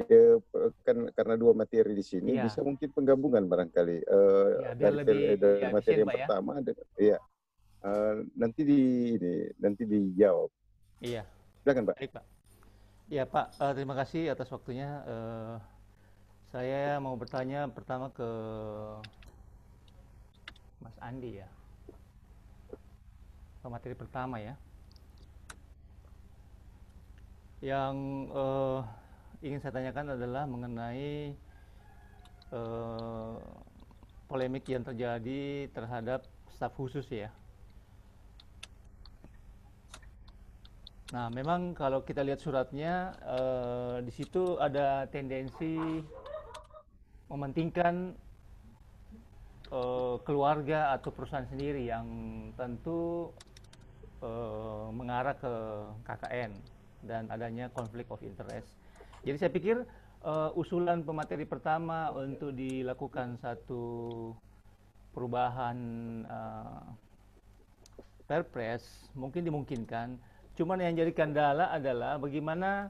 Speaker 4: kan karena dua materi di sini bisa mungkin penggabungan barangkali dari materi yang pertama nanti dijawab.
Speaker 7: Iya.
Speaker 4: Silakan Pak.
Speaker 7: Baik Pak. Ya Pak, terima kasih atas waktunya. Saya mau bertanya pertama ke Mas Andi ya. Pemateri pertama ya. Yang ingin saya tanyakan adalah mengenai polemik yang terjadi terhadap staf khusus ya. Nah, memang kalau kita lihat suratnya, di situ ada tendensi mementingkan keluarga atau perusahaan sendiri yang tentu mengarah ke KKN dan adanya konflik of interest. Jadi saya pikir usulan pemateri pertama untuk dilakukan satu perubahan Perpres mungkin dimungkinkan. Cuman yang jadi kendala adalah bagaimana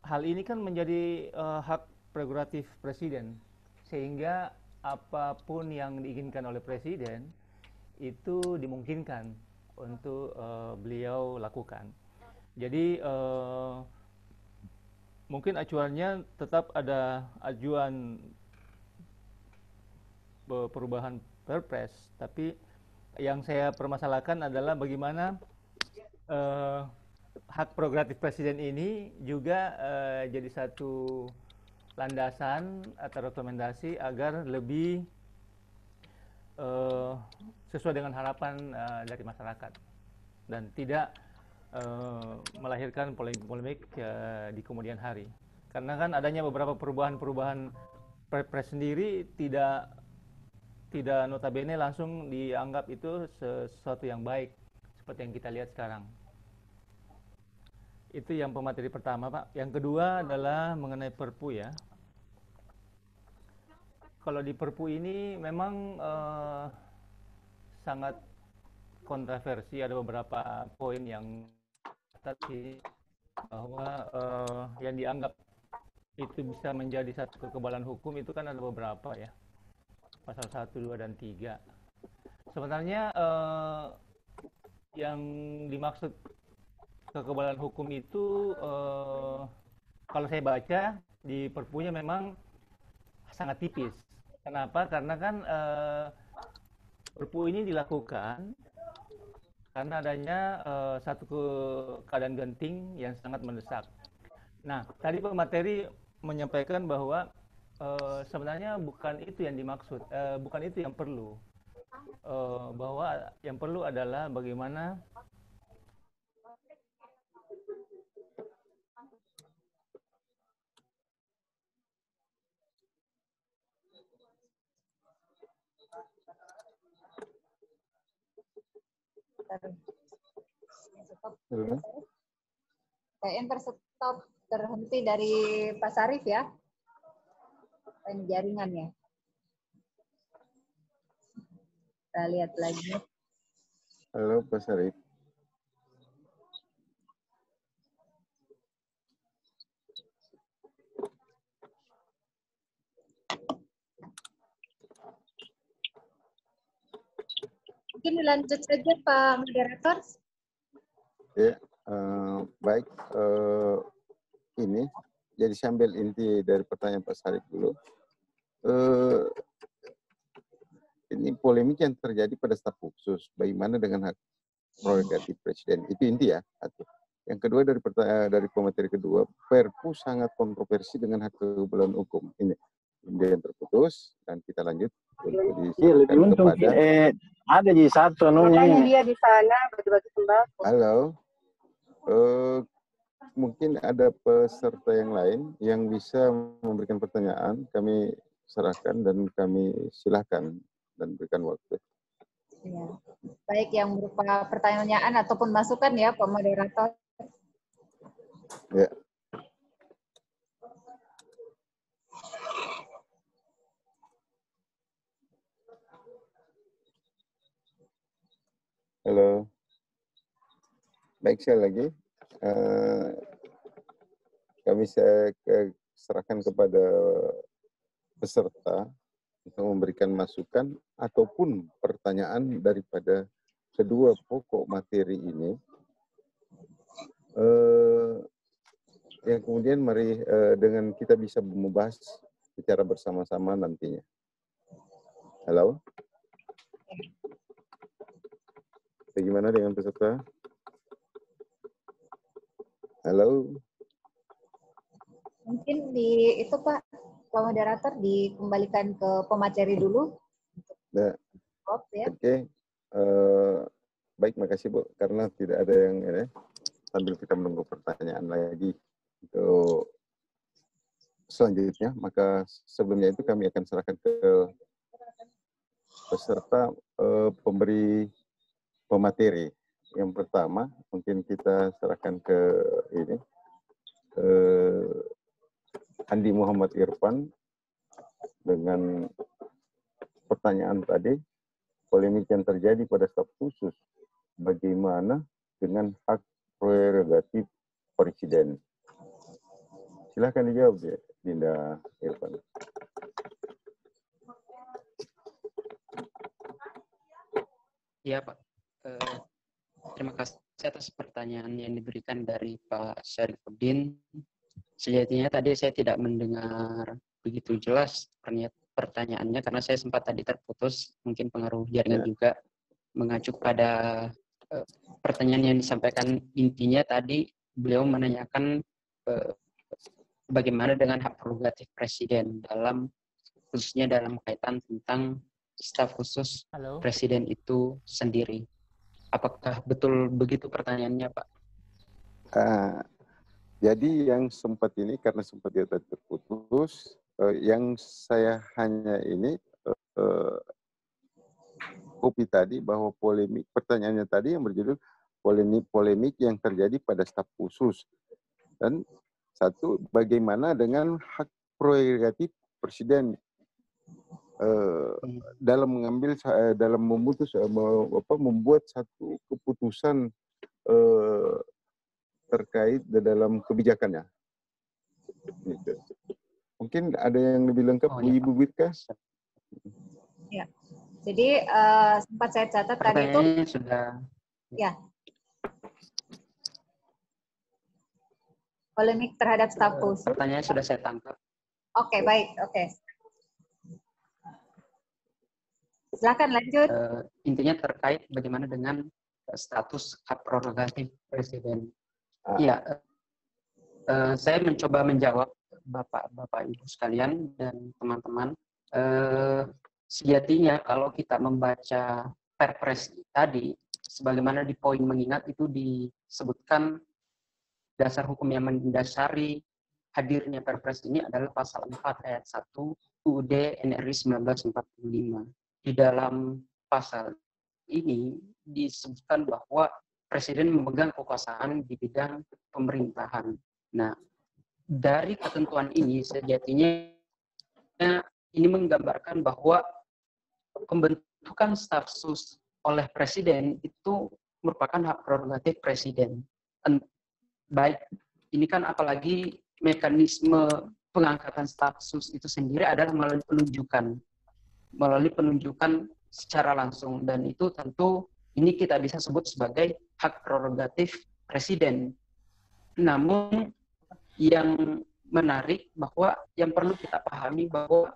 Speaker 7: hal ini kan menjadi hak prerogatif presiden, sehingga apapun yang diinginkan oleh presiden itu dimungkinkan untuk beliau lakukan. Jadi mungkin acuannya tetap ada ajuan perubahan Perpres, tapi yang saya permasalahkan adalah bagaimana hak prerogatif presiden ini juga jadi satu landasan atau rekomendasi agar lebih sesuai dengan harapan dari masyarakat dan tidak melahirkan polemik di kemudian hari. Karena kan adanya beberapa perubahan Perpres sendiri tidak notabene langsung dianggap itu sesuatu yang baik seperti yang kita lihat sekarang. Itu yang pemateri pertama, Pak. Yang kedua adalah mengenai Perpu ya. Kalau di Perpu ini memang sangat kontroversi, ada beberapa poin yang tadi bahwa yang dianggap itu bisa menjadi satu kekebalan hukum itu kan ada beberapa ya. Pasal 1, 2, dan 3. Sebenarnya yang dimaksud kekebalan hukum itu kalau saya baca di Perpunya memang sangat tipis. Kenapa? Karena kan Perpu ini dilakukan karena adanya satu keadaan genting yang sangat mendesak. Nah, tadi pemateri menyampaikan bahwa sebenarnya bukan itu yang dimaksud, bukan itu yang perlu. Bahwa yang perlu adalah bagaimana
Speaker 2: Kayaknya terstop, terhenti dari Pak Sarif ya, jaringannya. Kita lihat lagi.
Speaker 4: Halo Pak Sarif.
Speaker 2: Mungkin dilanjut saja Pak Moderator.
Speaker 4: Ya, baik. Ini jadi sambil inti dari pertanyaan Pak Sarif dulu. Ini polemik yang terjadi pada staf khusus. Bagaimana dengan hak prerogatif presiden? Itu inti ya. Satu. Yang kedua dari pemateri kedua, Perpu sangat kontroversi dengan hak kekebalan hukum. Ini kemudian terputus dan kita lanjut untuk
Speaker 5: lebih untung
Speaker 4: kepada
Speaker 5: ada di satu
Speaker 8: makanya dia di sana bagi-bagi sembako.
Speaker 4: Halo. Mungkin ada peserta yang lain yang bisa memberikan pertanyaan, kami serahkan dan kami silahkan dan berikan waktu.
Speaker 2: Ya. Baik yang berupa pertanyaan ataupun masukan ya Pak Moderator.
Speaker 4: Ya. Halo. Baik, sekali lagi. Kami serahkan kepada peserta untuk memberikan masukan ataupun pertanyaan daripada kedua pokok materi ini. Yang kemudian mari dengan kita bisa membahas secara bersama-sama nantinya. Halo? Bagaimana dengan peserta? Halo?
Speaker 2: Mungkin itu Pak Moderator dikembalikan ke pemateri dulu.
Speaker 4: Nah,
Speaker 2: ya.
Speaker 4: Oke. Baik, makasih Bu. Karena tidak ada yang ini, sambil kita menunggu pertanyaan lagi untuk selanjutnya, maka sebelumnya itu kami akan serahkan ke peserta pemberi pemateri. Yang pertama, mungkin kita serahkan ke ini, Andi Muhammad Irfan dengan pertanyaan tadi, polemik yang terjadi pada staf khusus, bagaimana dengan hak prerogatif presiden? Silahkan dijawab ya, Dinda Irfan.
Speaker 3: Iya Pak, terima kasih atas pertanyaan yang diberikan dari Pak Syarifuddin. Sejatinya tadi saya tidak mendengar begitu jelas pertanyaannya karena saya sempat tadi terputus, mungkin pengaruh jaringan juga. Mengacu pada pertanyaan yang disampaikan, intinya tadi beliau menanyakan bagaimana dengan hak prerogatif presiden khususnya dalam kaitan tentang staf khusus presiden itu sendiri. Apakah betul begitu pertanyaannya, Pak?
Speaker 4: Jadi yang sempat ini, karena sempat dia terputus, yang saya hanya ini, kopi tadi bahwa polemik, pertanyaannya tadi yang berjudul polemik yang terjadi pada staf khusus. Dan satu, bagaimana dengan hak prerogatif presiden dalam mengambil, dalam membuat satu keputusan terkait dalam kebijakannya. Gitu. Mungkin ada yang lebih lengkap,
Speaker 3: Oh, ya,
Speaker 4: Ibu Birka?
Speaker 2: Ya. Jadi sempat saya catat tadi itu
Speaker 3: pertanyaannya sudah.
Speaker 2: ya polemik terhadap staf khusus.
Speaker 3: Pertanyaannya sudah saya tangkap.
Speaker 2: Oke, baik. Oke. Silakan lanjut.
Speaker 3: Intinya terkait bagaimana dengan status hak prerogatif presiden. Iya, saya mencoba menjawab Bapak Ibu sekalian dan teman-teman. Sejatinya kalau kita membaca Perpres tadi, sebagaimana di poin mengingat itu disebutkan dasar hukum yang mendasari hadirnya Perpres ini adalah pasal 4 ayat 1 UUD NRI 1945. Di dalam pasal ini disebutkan bahwa Presiden memegang kekuasaan di bidang pemerintahan. Nah, dari ketentuan ini sejatinya ini menggambarkan bahwa pembentukan staf khusus oleh Presiden itu merupakan hak prerogatif Presiden. Baik, ini kan apalagi mekanisme pengangkatan staf khusus itu sendiri adalah melalui penunjukan secara langsung, dan itu tentu ini kita bisa sebut sebagai hak prerogatif Presiden. Namun yang menarik bahwa yang perlu kita pahami bahwa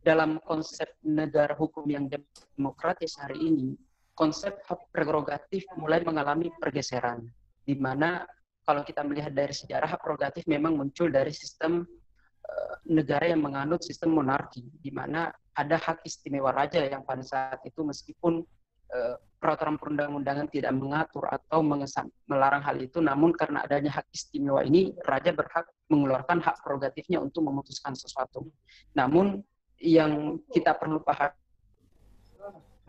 Speaker 3: dalam konsep negara hukum yang demokratis hari ini, konsep hak prerogatif mulai mengalami pergeseran, di mana kalau kita melihat dari sejarah, hak prerogatif memang muncul dari sistem negara yang menganut sistem monarki, di mana ada hak istimewa raja yang pada saat itu meskipun peraturan perundang-undangan tidak mengatur atau melarang hal itu, namun karena adanya hak istimewa ini, raja berhak mengeluarkan hak prerogatifnya untuk memutuskan sesuatu. Namun yang kita perlu pahami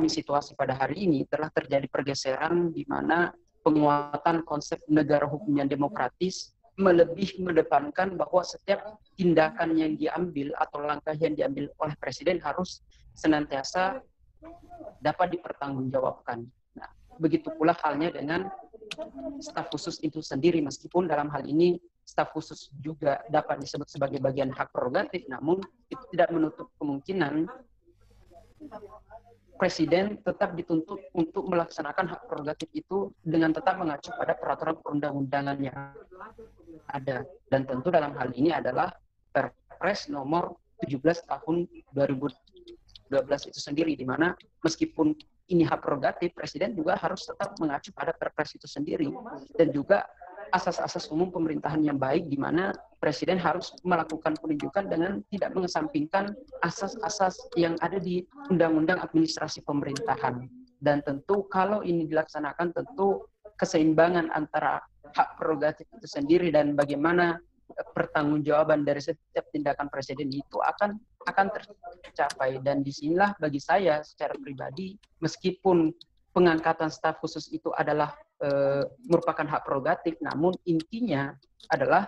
Speaker 3: situasi pada hari ini telah terjadi pergeseran di mana penguatan konsep negara hukum yang demokratis lebih mendepankan bahwa setiap tindakan yang diambil atau langkah yang diambil oleh Presiden harus senantiasa dapat dipertanggungjawabkan. Nah, begitu pula halnya dengan staf khusus itu sendiri, meskipun dalam hal ini staf khusus juga dapat disebut sebagai bagian hak prerogatif, namun itu tidak menutup kemungkinan Presiden tetap dituntut untuk melaksanakan hak prerogatif itu dengan tetap mengacu pada peraturan perundang-undangan yang ada. Dan tentu dalam hal ini adalah Perpres nomor 17 tahun 2012 itu sendiri, di mana meskipun ini hak prerogatif, Presiden juga harus tetap mengacu pada Perpres itu sendiri, dan juga asas-asas umum pemerintahan yang baik, di mana Presiden harus melakukan penunjukan dengan tidak mengesampingkan asas-asas yang ada di Undang-Undang Administrasi Pemerintahan. Dan tentu kalau ini dilaksanakan, tentu keseimbangan antara hak prerogatif itu sendiri dan bagaimana pertanggungjawaban dari setiap tindakan Presiden itu akan tercapai. Dan disinilah bagi saya secara pribadi, meskipun pengangkatan staf khusus itu adalah merupakan hak prerogatif, namun intinya adalah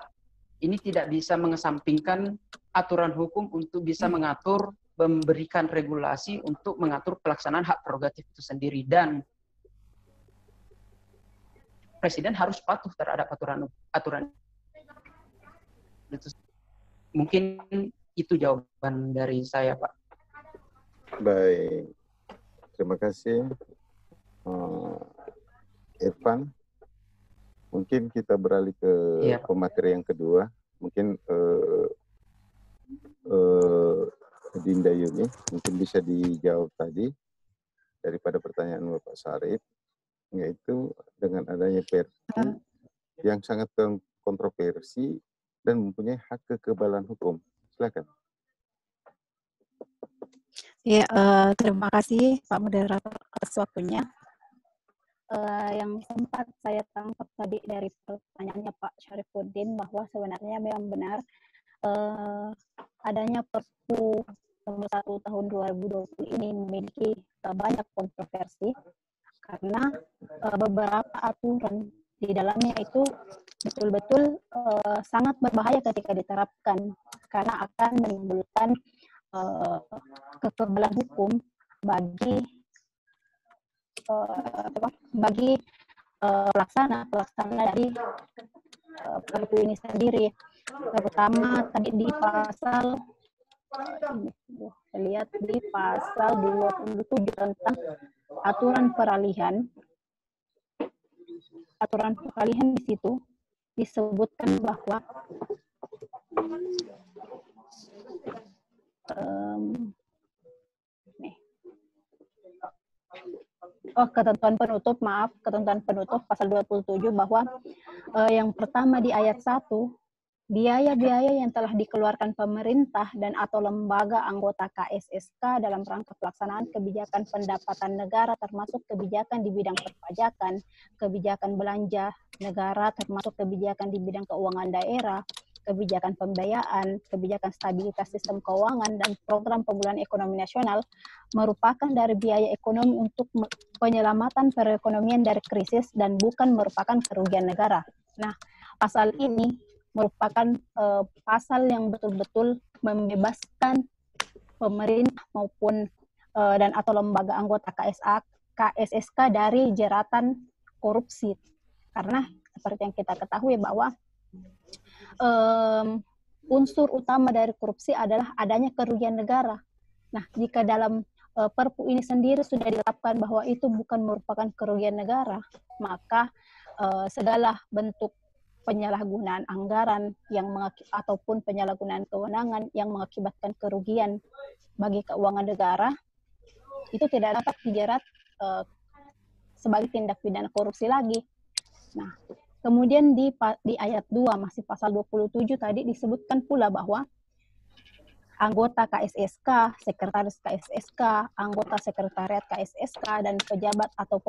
Speaker 3: ini tidak bisa mengesampingkan aturan hukum untuk bisa mengatur, memberikan regulasi untuk mengatur pelaksanaan hak prerogatif itu sendiri, dan Presiden harus patuh terhadap aturan itu. Mungkin itu jawaban dari saya, Pak.
Speaker 4: Baik, terima kasih Irfan. Mungkin kita beralih ke pemateri yang kedua. Mungkin Dinda Yuni mungkin bisa dijawab tadi daripada pertanyaan Bapak Sarif, yaitu dengan adanya Perpu yang sangat kontroversi dan mempunyai hak kekebalan hukum. Silakan.
Speaker 9: Ya, terima kasih Pak Moderator atas waktunya. Yang sempat saya tangkap tadi dari pertanyaannya Pak Syarifuddin, bahwa sebenarnya memang benar adanya Perpu nomor 1 tahun 2020 ini memiliki banyak kontroversi karena beberapa aturan di dalamnya itu betul-betul sangat berbahaya ketika diterapkan, karena akan menimbulkan kekebalan hukum bagi pelaksana dari Perpu ini sendiri. Terutama tadi di pasal, saya lihat di pasal 27 tentang aturan peralihan. Aturan peralihan di situ disebutkan bahwa ketentuan penutup pasal 27 bahwa yang pertama di ayat 1, biaya-biaya yang telah dikeluarkan pemerintah dan atau lembaga anggota KSSK dalam rangka pelaksanaan kebijakan pendapatan negara termasuk kebijakan di bidang perpajakan, kebijakan belanja negara termasuk kebijakan di bidang keuangan daerah, kebijakan pembiayaan, kebijakan stabilitas sistem keuangan, dan program pemulihan ekonomi nasional merupakan dari biaya ekonomi untuk penyelamatan perekonomian dari krisis dan bukan merupakan kerugian negara. Nah, pasal ini merupakan pasal yang betul-betul membebaskan pemerintah maupun dan atau lembaga anggota KSSK dari jeratan korupsi. Karena seperti yang kita ketahui bahwa unsur utama dari korupsi adalah adanya kerugian negara. Nah, jika dalam Perpu ini sendiri sudah ditetapkan bahwa itu bukan merupakan kerugian negara, maka segala bentuk penyalahgunaan anggaran ataupun penyalahgunaan kewenangan yang mengakibatkan kerugian bagi keuangan negara itu tidak dapat dijerat sebagai tindak pidana korupsi lagi. Nah, kemudian di ayat 2 masih pasal 27 tadi disebutkan pula bahwa anggota KSSK, sekretaris KSSK, anggota sekretariat KSSK, dan pejabat atau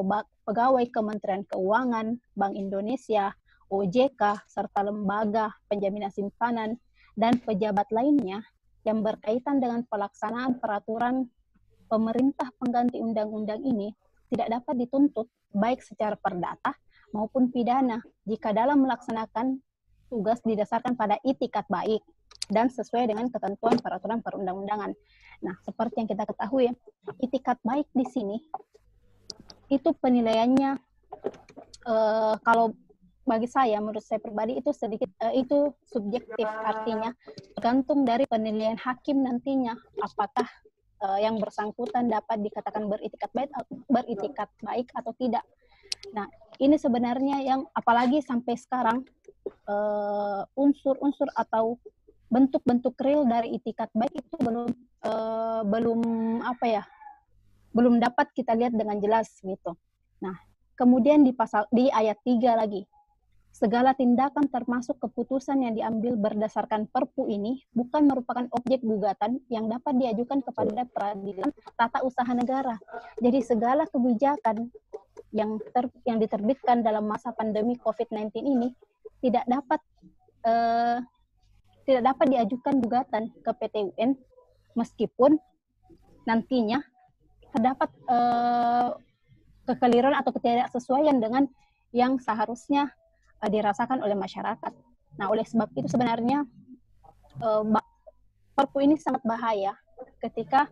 Speaker 9: pegawai Kementerian Keuangan, Bank Indonesia, OJK, serta lembaga penjaminan simpanan, dan pejabat lainnya yang berkaitan dengan pelaksanaan peraturan pemerintah pengganti undang-undang ini tidak dapat dituntut baik secara perdata maupun pidana jika dalam melaksanakan tugas didasarkan pada itikat baik dan sesuai dengan ketentuan peraturan perundang-undangan. Nah, seperti yang kita ketahui, itikat baik di sini itu penilaiannya kalau bagi saya, menurut saya pribadi itu sedikit itu subjektif, artinya tergantung dari penilaian hakim nantinya apakah yang bersangkutan dapat dikatakan beritikat baik atau tidak. Nah, ini sebenarnya yang apalagi sampai sekarang unsur-unsur atau bentuk-bentuk real dari itikat baik itu belum dapat kita lihat dengan jelas gitu. Nah, kemudian di ayat 3 lagi, segala tindakan termasuk keputusan yang diambil berdasarkan Perpu ini bukan merupakan objek gugatan yang dapat diajukan kepada peradilan tata usaha negara. Jadi segala kebijakan yang diterbitkan dalam masa pandemi COVID-19 ini tidak dapat diajukan gugatan ke PT UN meskipun nantinya terdapat kekeliruan atau ketidaksesuaian dengan yang seharusnya dirasakan oleh masyarakat. Nah, oleh sebab itu sebenarnya Perpu ini sangat bahaya ketika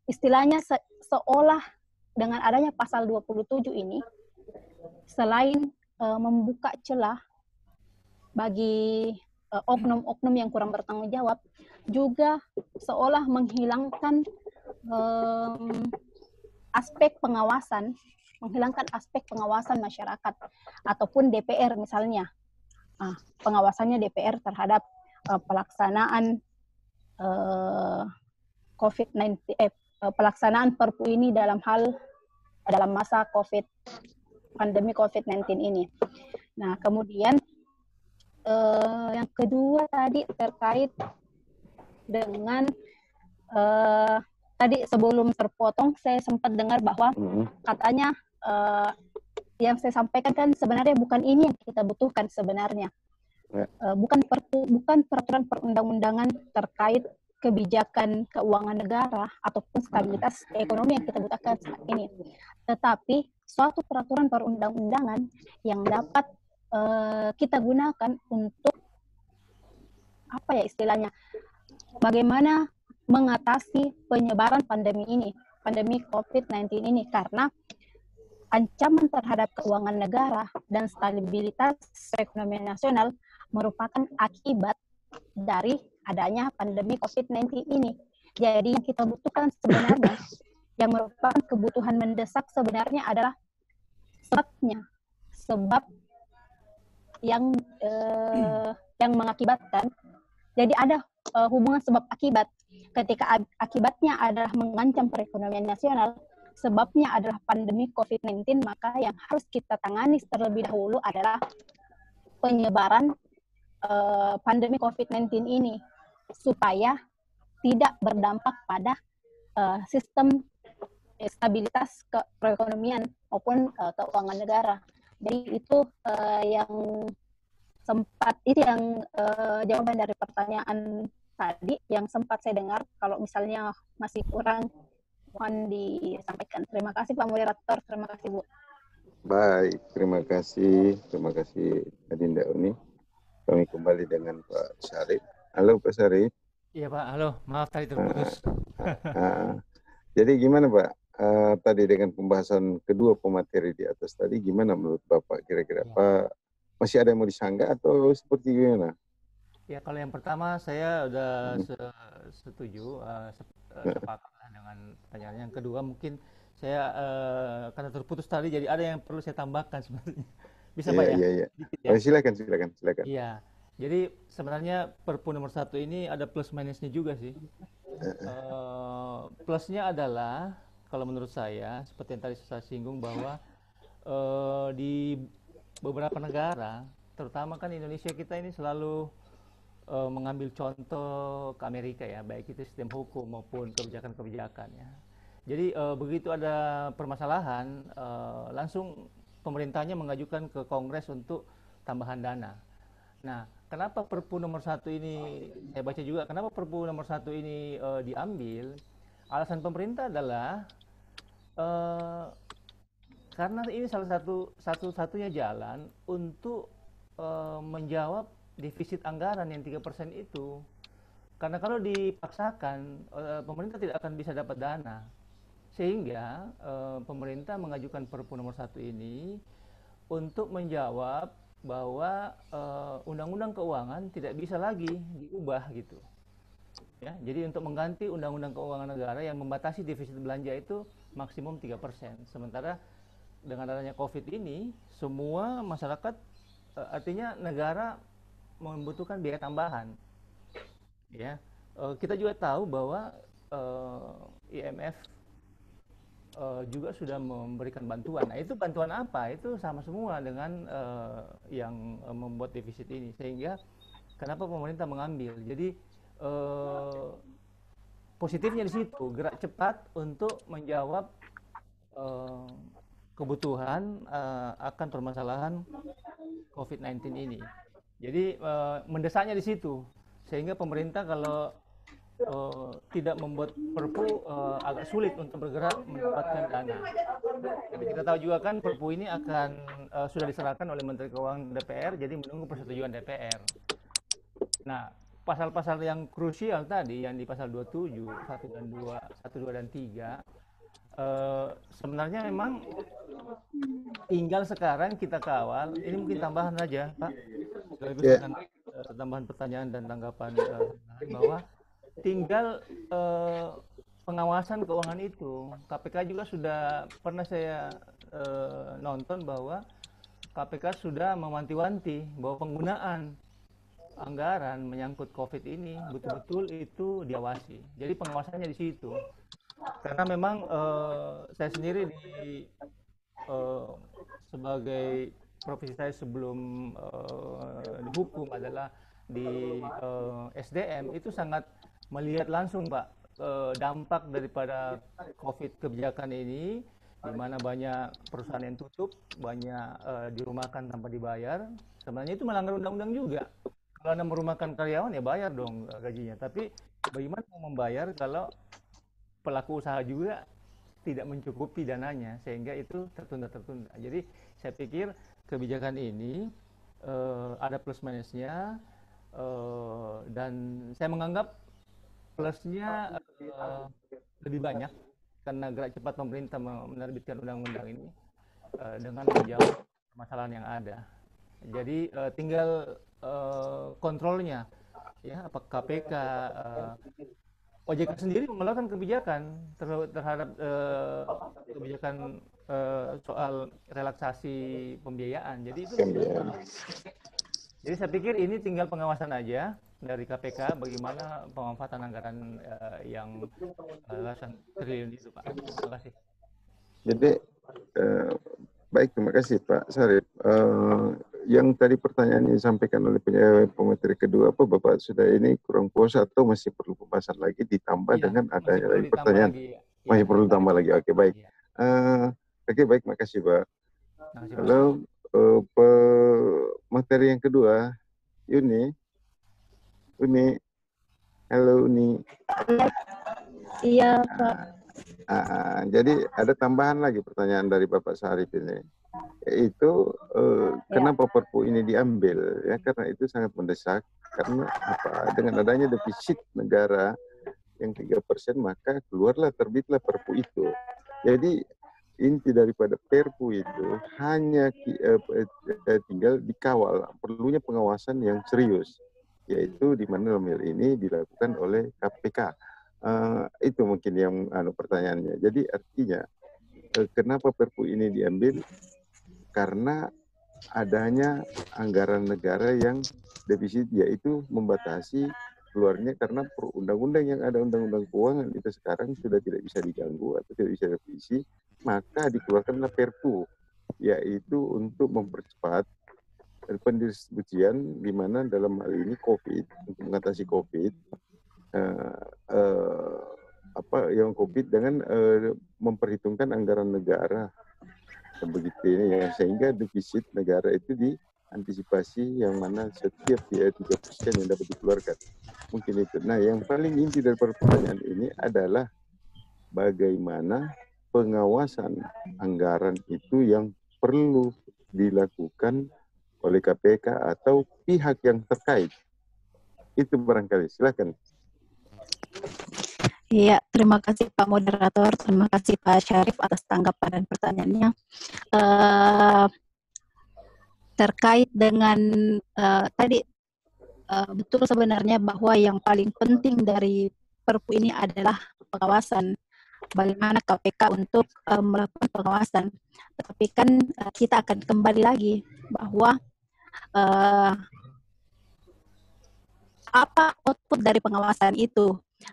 Speaker 9: istilahnya seolah dengan adanya pasal 27 ini selain membuka celah bagi oknum-oknum yang kurang bertanggung jawab, juga seolah menghilangkan aspek pengawasan masyarakat ataupun DPR misalnya. Pengawasannya DPR terhadap pelaksanaan pelaksanaan Perpu ini dalam masa pandemi COVID-19 ini. Nah, kemudian yang kedua tadi terkait dengan tadi sebelum terpotong saya sempat dengar bahwa katanya yang saya sampaikan kan sebenarnya bukan ini yang kita butuhkan sebenarnya. Bukan peraturan perundang-undangan terkait kebijakan keuangan negara ataupun stabilitas ekonomi yang kita butuhkan saat ini. Tetapi suatu peraturan perundang-undangan yang dapat kita gunakan untuk istilahnya bagaimana mengatasi penyebaran pandemi COVID-19 ini, karena ancaman terhadap keuangan negara dan stabilitas perekonomian nasional merupakan akibat dari adanya pandemi COVID-19 ini. Jadi yang kita butuhkan sebenarnya, yang merupakan kebutuhan mendesak sebenarnya adalah sebabnya, sebab yang mengakibatkan. Jadi ada hubungan sebab akibat. Ketika akibatnya adalah mengancam perekonomian nasional, sebabnya adalah pandemi COVID-19, maka yang harus kita tangani terlebih dahulu adalah penyebaran pandemi COVID-19 ini, supaya tidak berdampak pada sistem stabilitas perekonomian maupun keuangan negara. Jadi itu yang jawaban dari pertanyaan tadi yang sempat saya dengar. Kalau misalnya masih kurang, mohon disampaikan. Terima kasih Pak Moderator, terima kasih Bu.
Speaker 4: Baik, terima kasih Adinda Uni. Kami kembali dengan Pak Syarif. Halo Pak Syarif.
Speaker 7: Iya Pak, halo, maaf tadi terputus.
Speaker 4: Jadi gimana Pak, tadi dengan pembahasan kedua pemateri di atas tadi, gimana menurut Bapak kira-kira Pak? Masih ada yang mau disanggah atau seperti gimana?
Speaker 7: Ya kalau yang pertama saya udah setuju, sepakat dengan pertanyaan. Yang kedua mungkin saya karena terputus tadi, jadi ada yang perlu saya tambahkan sebenarnya. Bisa Pak ya?
Speaker 4: Iya.
Speaker 7: Ya?
Speaker 4: Silakan.
Speaker 7: Iya. Jadi sebenarnya Perpu nomor 1 ini ada plus minusnya juga sih. Plusnya adalah kalau menurut saya seperti yang tadi saya singgung bahwa di beberapa negara, terutama kan Indonesia kita ini selalu mengambil contoh ke Amerika ya, baik itu sistem hukum maupun kebijakan-kebijakan ya. Jadi begitu ada permasalahan, langsung pemerintahnya mengajukan ke Kongres untuk tambahan dana. Nah, kenapa Perpu nomor 1 ini, saya baca juga, kenapa Perpu nomor 1 ini diambil? Alasan pemerintah adalah karena ini salah satu-satunya jalan untuk menjawab defisit anggaran yang 3% itu. Karena kalau dipaksakan, pemerintah tidak akan bisa dapat dana. Sehingga pemerintah mengajukan Perpu nomor 1 ini untuk menjawab bahwa undang-undang keuangan tidak bisa lagi diubah gitu. Ya, jadi untuk mengganti undang-undang keuangan negara yang membatasi defisit belanja itu maksimum 3%. Sementara dengan adanya COVID ini, semua masyarakat, artinya negara membutuhkan biaya tambahan. Ya, kita juga tahu bahwa IMF juga sudah memberikan bantuan. Nah, itu bantuan apa? Itu sama semua dengan yang membuat defisit ini. Sehingga kenapa pemerintah mengambil? Jadi positifnya di situ, gerak cepat untuk menjawab kebutuhan akan permasalahan COVID-19 ini. Jadi mendesaknya di situ, sehingga pemerintah kalau tidak membuat Perpu agak sulit untuk bergerak mendapatkan dana. Jadi kita tahu juga kan Perpu ini akan sudah diserahkan oleh Menteri Keuangan DPR, jadi menunggu persetujuan DPR. Nah, pasal-pasal yang krusial tadi yang di pasal 27, 1 dan 2, 1, 2 dan 3 sebenarnya memang tinggal sekarang kita kawal. Ini mungkin tambahan aja, Pak. Sekaligus dengan tambahan pertanyaan dan tanggapan bahwa tinggal pengawasan keuangan itu. KPK juga sudah pernah saya nonton bahwa KPK sudah mewanti-wanti bahwa penggunaan anggaran menyangkut COVID ini betul-betul itu diawasi. Jadi pengawasannya di situ. Karena memang saya sendiri sebagai profesi saya sebelum dihukum adalah di SDM, itu sangat melihat langsung Pak dampak daripada COVID kebijakan ini, di mana banyak perusahaan yang tutup, banyak dirumahkan tanpa dibayar. Sebenarnya itu melanggar undang-undang juga. Kalau Anda merumahkan karyawan ya bayar dong gajinya. Tapi bagaimana mau membayar kalau pelaku usaha juga tidak mencukupi dananya, sehingga itu tertunda-tertunda. Jadi saya pikir kebijakan ini ada plus minusnya, dan saya menganggap plusnya lebih banyak karena gerak cepat pemerintah menerbitkan undang-undang ini. dengan menjawab permasalahan yang ada. Jadi tinggal kontrolnya, ya, apa KPK, OJK sendiri mengeluarkan kebijakan terhadap kebijakan soal relaksasi pembiayaan. Jadi itu. Jadi saya pikir ini tinggal pengawasan aja dari KPK bagaimana pemanfaatan anggaran yang ratusan triliun itu, Pak. Terima kasih.
Speaker 4: Jadi baik, terima kasih Pak Syarif. Yang tadi pertanyaan yang disampaikan oleh pemateri kedua, apa Bapak sudah ini kurang puas atau masih perlu pembahasan lagi ditambah dengan adanya lagi pertanyaan? Masih perlu tambah lagi. Oke, baik. Oke, baik, makasih Pak. Lalu materi yang kedua, Uni. Halo Uni.
Speaker 9: Iya Pak.
Speaker 4: Jadi ada tambahan lagi pertanyaan dari Bapak Syarif ini, yaitu kenapa Perpu ini diambil, ya, karena itu sangat mendesak, karena apa, dengan adanya defisit negara yang 3%, maka terbitlah Perpu itu. Jadi inti daripada Perpu itu hanya tinggal dikawal, perlunya pengawasan yang serius, yaitu di mana dalam hal ini dilakukan oleh KPK. Itu mungkin yang pertanyaannya. Jadi artinya kenapa Perpu ini diambil? Karena adanya anggaran negara yang defisit, yaitu membatasi keluarnya, karena undang-undang yang ada, undang-undang keuangan itu sekarang sudah tidak bisa diganggu atau tidak bisa direvisi, maka dikeluarkanlah Perpu, yaitu untuk mempercepat pendistribusian, di mana dalam hal ini COVID, untuk mengatasi COVID, COVID dengan memperhitungkan anggaran negara begitu ini, ya, sehingga defisit negara itu diantisipasi, yang mana setiap 3% yang dapat dikeluarkan. Mungkin itu. Nah, yang paling inti dari pertanyaan ini adalah bagaimana pengawasan anggaran itu yang perlu dilakukan oleh KPK atau pihak yang terkait. Itu barangkali. Silakan.
Speaker 9: Iya, terima kasih Pak Moderator, terima kasih Pak Syarif atas tanggapan dan pertanyaannya. Terkait dengan tadi, betul sebenarnya bahwa yang paling penting dari Perpu ini adalah pengawasan, bagaimana KPK untuk melakukan pengawasan. Tetapi kan kita akan kembali lagi bahwa apa output dari pengawasan itu.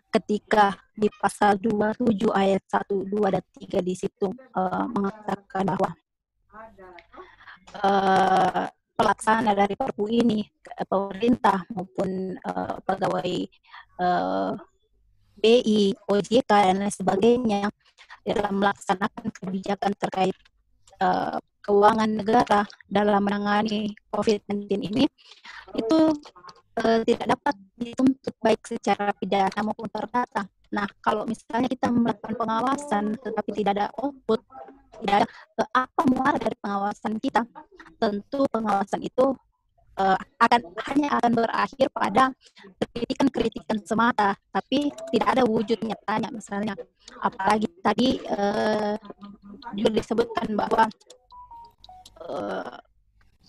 Speaker 9: Ketika di pasal 27 ayat 1, 2, dan 3 di situ mengatakan bahwa pelaksana dari Perpu ini, pemerintah maupun pegawai BI, OJK, dan lain sebagainya dalam melaksanakan kebijakan terkait keuangan negara dalam menangani COVID-19 ini, itu tidak dapat dituntut baik secara pidana maupun perdata. Nah, kalau misalnya kita melakukan pengawasan tetapi tidak ada output, tidak ada apa muara dari pengawasan kita, tentu pengawasan itu hanya akan berakhir pada kritikan-kritikan semata, tapi tidak ada wujud nyatanya. Misalnya, apalagi tadi juga disebutkan bahwa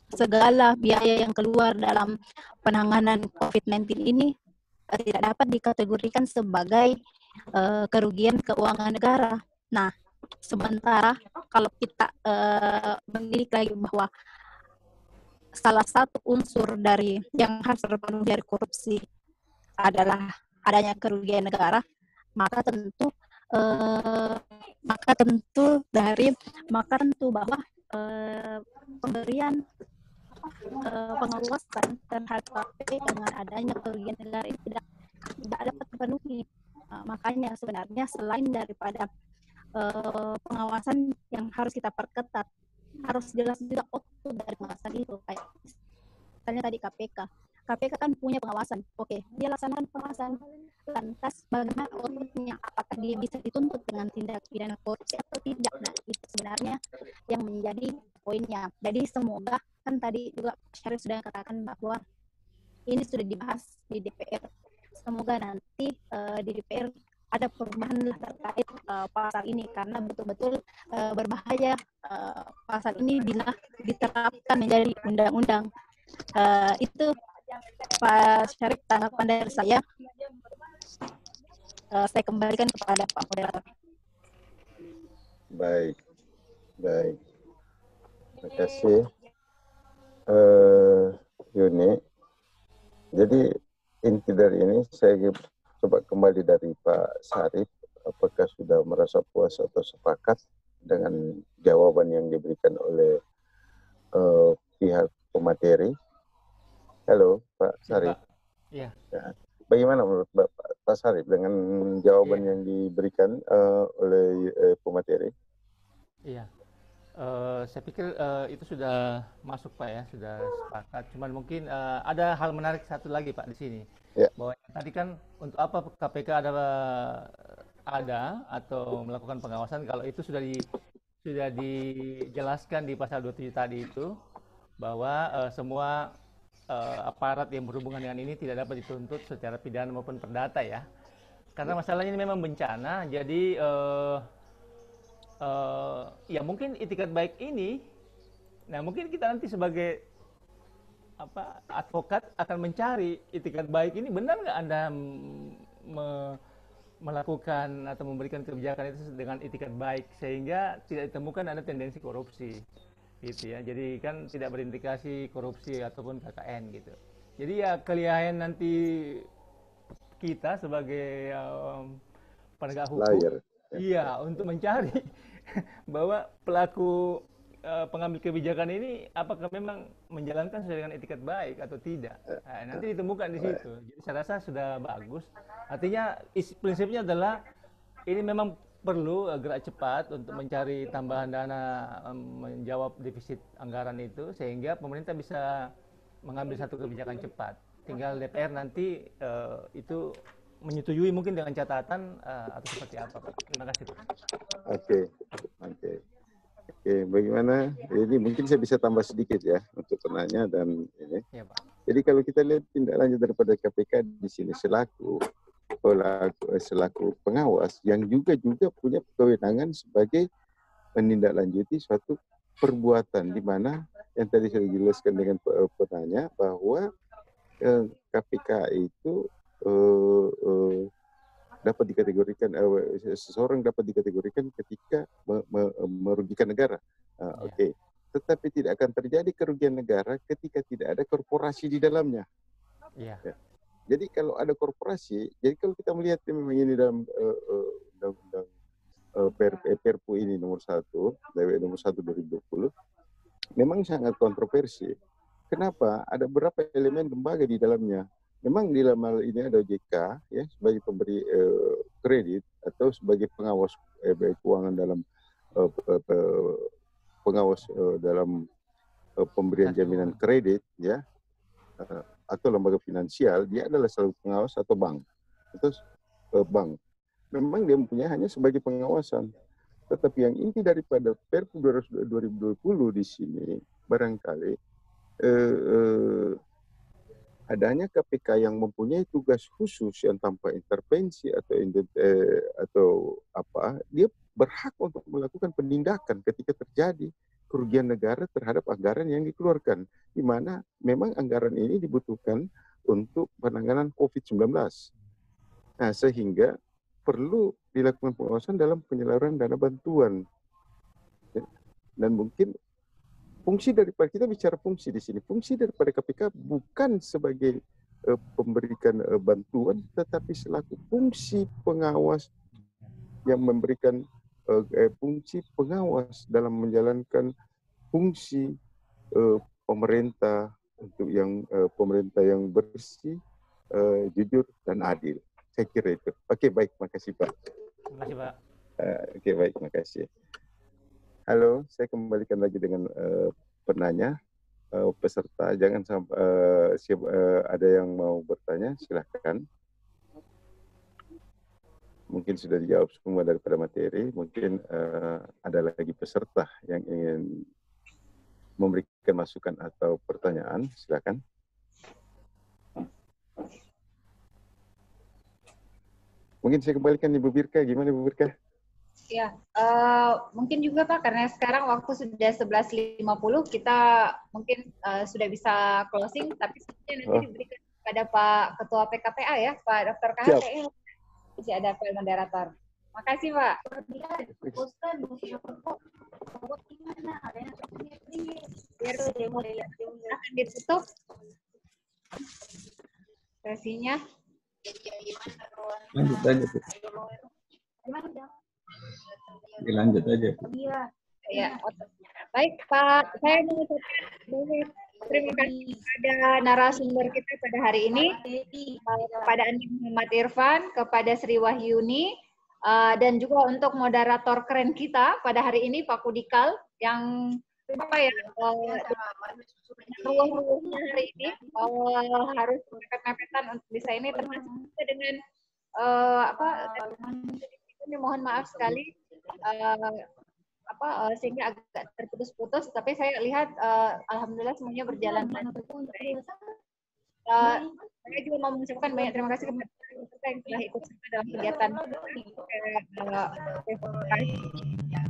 Speaker 9: segala biaya yang keluar dalam penanganan COVID-19 ini tidak dapat dikategorikan sebagai kerugian keuangan negara. Nah, sementara kalau kita menilik lagi bahwa salah satu unsur dari yang harus terpenuhi dari korupsi adalah adanya kerugian negara, maka tentu bahwa pemberian pengawasan terhadap KPK dengan adanya kerugian negara itu tidak dapat terpenuhi. Makanya sebenarnya selain daripada pengawasan yang harus kita perketat, harus jelas juga output dari pengawasan itu. Kayak misalnya tadi KPK kan punya pengawasan, oke, dia laksanakan pengawasan, lantas bagaimana outputnya, apakah dia bisa dituntut dengan tindak pidana korupsi atau tidak. Nah, itu sebenarnya yang menjadi poinnya. Jadi semoga, kan tadi juga Syarif sudah katakan bahwa ini sudah dibahas di DPR. Semoga nanti di DPR ada perubahan terkait pasal ini, karena betul-betul berbahaya pasal ini bila diterapkan menjadi undang-undang. Itu Pak Syarif tanggapan dari saya. Saya kembalikan kepada Pak Moderator.
Speaker 4: Baik, baik. Terima kasih, Yuni. Jadi inti dari ini saya coba kembali dari Pak Syarif, apakah sudah merasa puas atau sepakat dengan jawaban yang diberikan oleh pihak pemateri? Halo, Pak Syarif.
Speaker 7: Iya.
Speaker 4: Ya. Bagaimana menurut Pak Syarif dengan jawaban yang diberikan oleh pemateri?
Speaker 7: Iya. Saya pikir itu sudah masuk Pak ya, sudah sepakat. Cuman mungkin ada hal menarik satu lagi Pak di sini.
Speaker 4: Ya.
Speaker 7: Bahwa tadi kan untuk apa KPK ada atau melakukan pengawasan kalau itu sudah dijelaskan di pasal 27 tadi itu, bahwa semua aparat yang berhubungan dengan ini tidak dapat dituntut secara pidana maupun perdata ya. Karena masalahnya ini memang bencana, jadi ya mungkin itikat baik ini, nah mungkin kita nanti sebagai advokat akan mencari itikat baik ini, benar nggak Anda melakukan atau memberikan kebijakan itu dengan itikat baik sehingga tidak ditemukan ada tendensi korupsi gitu ya. Jadi kan tidak berindikasi korupsi ataupun KKN gitu. Jadi ya kelihayan nanti kita sebagai penegak hukum iya untuk mencari bahwa pelaku pengambil kebijakan ini apakah memang menjalankan sesuai dengan etikat baik atau tidak. Nah, nanti ditemukan di situ. Jadi saya rasa sudah bagus. Artinya prinsipnya adalah ini memang perlu gerak cepat untuk mencari tambahan dana menjawab defisit anggaran itu sehingga pemerintah bisa mengambil satu kebijakan cepat. Tinggal DPR nanti itu menyetujui mungkin dengan catatan atau seperti apa Pak. Terima kasih Pak.
Speaker 4: Oke, bagaimana? Jadi mungkin saya bisa tambah sedikit ya untuk penanya dan ini.
Speaker 7: Ya, Pak.
Speaker 4: Jadi kalau kita lihat tindak lanjut daripada KPK di sini selaku pengawas yang juga punya kewenangan sebagai menindaklanjuti suatu perbuatan di mana yang tadi saya jelaskan dengan penanya bahwa KPK itu dapat dikategorikan seseorang dapat dikategorikan ketika merugikan negara. Oke. Tetapi tidak akan terjadi kerugian negara ketika tidak ada korporasi di dalamnya.
Speaker 7: Ya.
Speaker 4: Jadi kalau ada korporasi, jadi kalau kita melihat memang ini dalam undang-undang Perpu ini nomor 1 2020, memang sangat kontroversi. Kenapa? Ada beberapa elemen lembaga di dalamnya. Memang di dalam hal ini ada OJK ya sebagai pemberi kredit atau sebagai pengawas keuangan dalam pengawas dalam pemberian jaminan kredit ya atau lembaga finansial, dia adalah selalu pengawas atau bank. Terus bank memang dia mempunyai hanya sebagai pengawasan. Tetapi yang inti daripada Perpu 2020 di sini barangkali adanya KPK yang mempunyai tugas khusus yang tanpa intervensi atau apa, dia berhak untuk melakukan penindakan ketika terjadi kerugian negara terhadap anggaran yang dikeluarkan, di mana memang anggaran ini dibutuhkan untuk penanganan COVID-19. Nah, sehingga perlu dilakukan pengawasan dalam penyaluran dana bantuan. Dan mungkin fungsi daripada, kita bicara fungsi di sini, fungsi daripada KPK bukan sebagai pemberikan bantuan, tetapi selaku fungsi pengawas yang memberikan fungsi pengawas dalam menjalankan fungsi pemerintah untuk pemerintah yang bersih, jujur dan adil. Saya kira itu. Oke, baik, makasih Pak.
Speaker 7: Terima kasih Pak.
Speaker 4: Oke, baik, makasih. Halo, saya kembalikan lagi dengan penanya, peserta. Jangan sampai ada yang mau bertanya, silahkan. Mungkin sudah dijawab semua daripada materi. Mungkin ada lagi peserta yang ingin memberikan masukan atau pertanyaan, silakan. Mungkin saya kembalikan Ibu Birka. Gimana Ibu Birka?
Speaker 2: Ya, mungkin juga Pak, karena sekarang waktu sudah 11.50, kita mungkin sudah bisa closing, tapi sebenarnya nanti diberikan kepada Pak Ketua PKPA ya, Pak Dr. Kahar, kayaknya masih ada Pak moderator. Makasih Pak. Biar akan ditutup sesinya.
Speaker 1: Lanjut aja. Dilanjut aja.
Speaker 2: Ya, baik Pak. Saya mengucapkan terima kasih kepada narasumber kita pada hari ini, kepada Andi Muhammad Irfan, kepada Sri Wahyuni, dan juga untuk moderator keren kita pada hari ini Pak Kudikal yang ruh-ruhnya hari ini harus mepet-mepetan untuk bisa ini, termasuk juga dengan ini mohon maaf sekali sehingga agak terputus-putus, tapi saya lihat alhamdulillah semuanya berjalan lancar. Saya juga mau mengucapkan banyak terima kasih kepada peserta yang telah ikut serta dalam kegiatan.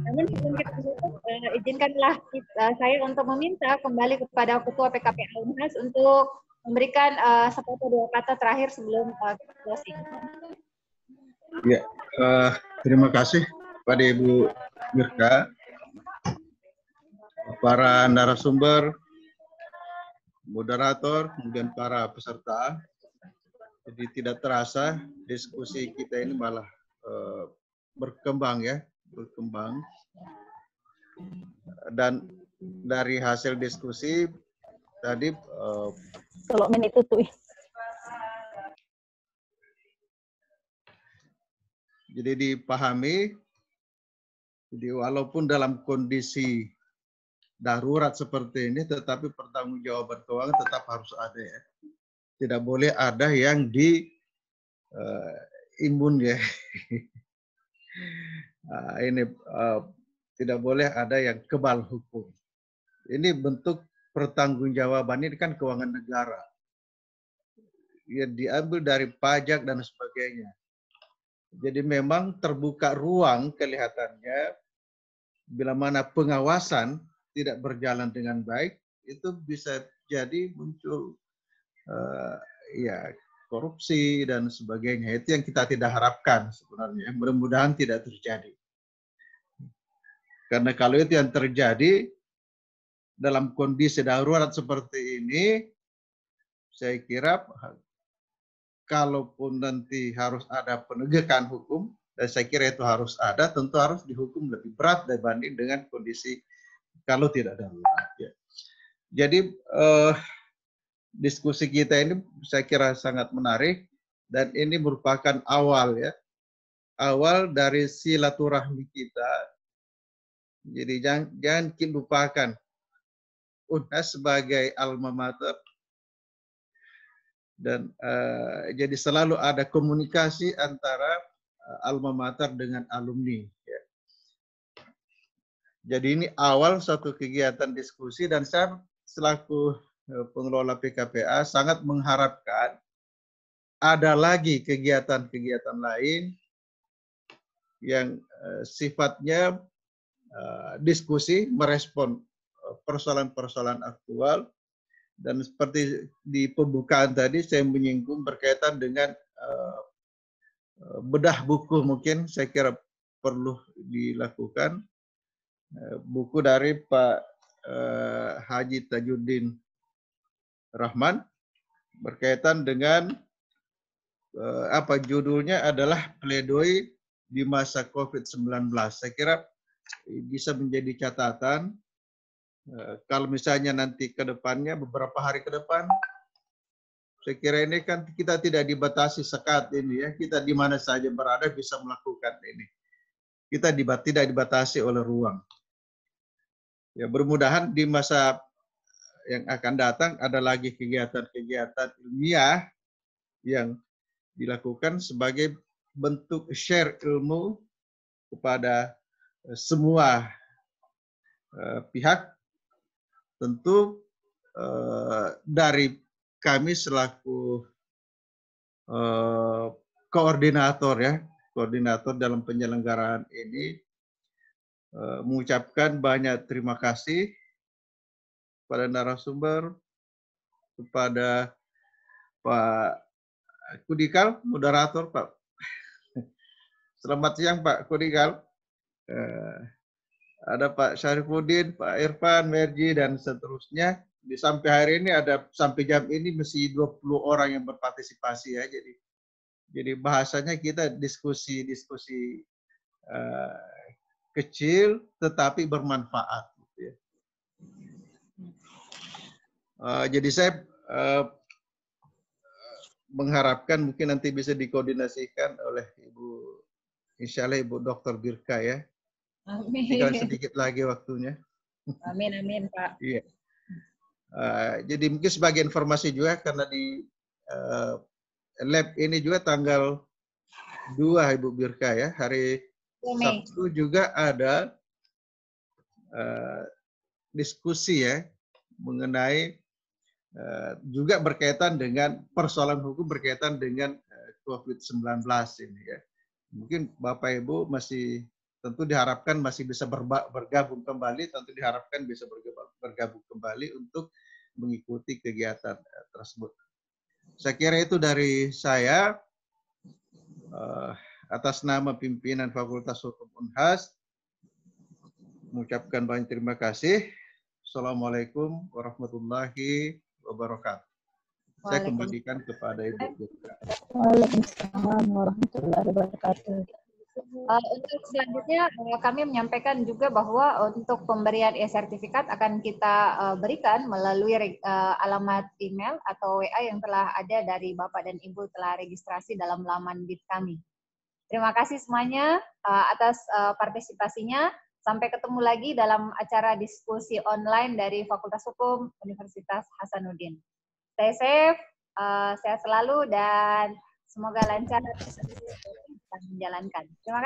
Speaker 2: Namun sebelum kita tutup, izinkanlah saya untuk meminta kembali kepada Ketua PKPA Unhas untuk memberikan sepatah dua kata terakhir sebelum closing.
Speaker 1: Ya, terima kasih pada Ibu Birka, para narasumber, moderator, kemudian para peserta. Jadi tidak terasa diskusi kita ini malah berkembang ya, berkembang. Dan dari hasil diskusi tadi
Speaker 9: kalau menit itu
Speaker 1: jadi dipahami, jadi walaupun dalam kondisi darurat seperti ini, tetapi pertanggungjawaban keuangan tetap harus ada ya. Tidak boleh ada yang imun ya. Ini tidak boleh ada yang kebal hukum. Ini bentuk pertanggungjawaban, ini kan keuangan negara. Ya, diambil dari pajak dan sebagainya. Jadi memang terbuka ruang kelihatannya bila mana pengawasan tidak berjalan dengan baik, itu bisa jadi muncul korupsi dan sebagainya. Itu yang kita tidak harapkan sebenarnya. Mudah-mudahan tidak terjadi. Karena kalau itu yang terjadi dalam kondisi darurat seperti ini, saya kira kalaupun nanti harus ada penegakan hukum, dan saya kira itu harus ada, tentu harus dihukum lebih berat dibanding dengan kondisi kalau tidak darurat. Ya. Jadi diskusi kita ini saya kira sangat menarik, dan ini merupakan awal ya, awal dari silaturahmi kita. Jadi jangan kita lupakan Unhas sebagai alma mater. Dan jadi selalu ada komunikasi antara alma mater dengan alumni. Ya. Jadi ini awal satu kegiatan diskusi, dan saya selaku pengelola PKPA sangat mengharapkan ada lagi kegiatan-kegiatan lain yang sifatnya diskusi, merespon persoalan-persoalan aktual. Dan seperti di pembukaan tadi saya menyinggung berkaitan dengan bedah buku, mungkin saya kira perlu dilakukan. Buku dari Pak Haji Tajuddin Rahman berkaitan dengan judulnya adalah Pledoi di masa COVID-19. Saya kira bisa menjadi catatan. Kalau misalnya nanti ke depannya, beberapa hari ke depan, saya kira ini kan kita tidak dibatasi sekat ini ya, kita di mana saja berada bisa melakukan ini. Kita tidak dibatasi oleh ruang. Ya, bermudahan di masa yang akan datang ada lagi kegiatan-kegiatan ilmiah yang dilakukan sebagai bentuk share ilmu kepada semua pihak. Tentu dari kami selaku koordinator ya, koordinator dalam penyelenggaraan ini, mengucapkan banyak terima kasih pada narasumber, kepada Pak Kudikal, moderator Pak. Selamat siang Pak Kudikal. Ada Pak Syarifuddin, Pak Irfan, Merji, dan seterusnya. Sampai hari ini ada, sampai jam ini masih 20 orang yang berpartisipasi ya. Jadi bahasanya kita diskusi kecil tetapi bermanfaat. Gitu ya. Jadi saya mengharapkan mungkin nanti bisa dikoordinasikan oleh insya Allah Ibu Dr. Birka ya.
Speaker 2: Amin.
Speaker 1: Tinggal sedikit lagi waktunya.
Speaker 2: Amin, amin Pak.
Speaker 1: Iya. Jadi mungkin sebagai informasi juga karena di lab ini juga tanggal 2 Ibu Birka ya, hari Sabtu juga ada diskusi ya mengenai juga berkaitan dengan persoalan hukum berkaitan dengan COVID-19 ini ya. Mungkin Bapak Ibu masih tentu diharapkan masih bisa bergabung kembali, tentu diharapkan bisa bergabung kembali untuk mengikuti kegiatan tersebut. Saya kira itu dari saya atas nama pimpinan Fakultas Hukum Unhas mengucapkan banyak terima kasih. Assalamualaikum warahmatullahi wabarakatuh. Saya kembalikan kepada Ibu Birka.
Speaker 9: Waalaikumsalam warahmatullahi wabarakatuh.
Speaker 2: Untuk selanjutnya kami menyampaikan juga bahwa untuk pemberian e-sertifikat akan kita berikan melalui alamat email atau WA yang telah ada dari Bapak dan Ibu telah registrasi dalam laman BIT kami. Terima kasih semuanya atas partisipasinya. Sampai ketemu lagi dalam acara diskusi online dari Fakultas Hukum Universitas Hasanuddin. Stay safe, sehat selalu, dan semoga lancar menjalankan. Terima kasih.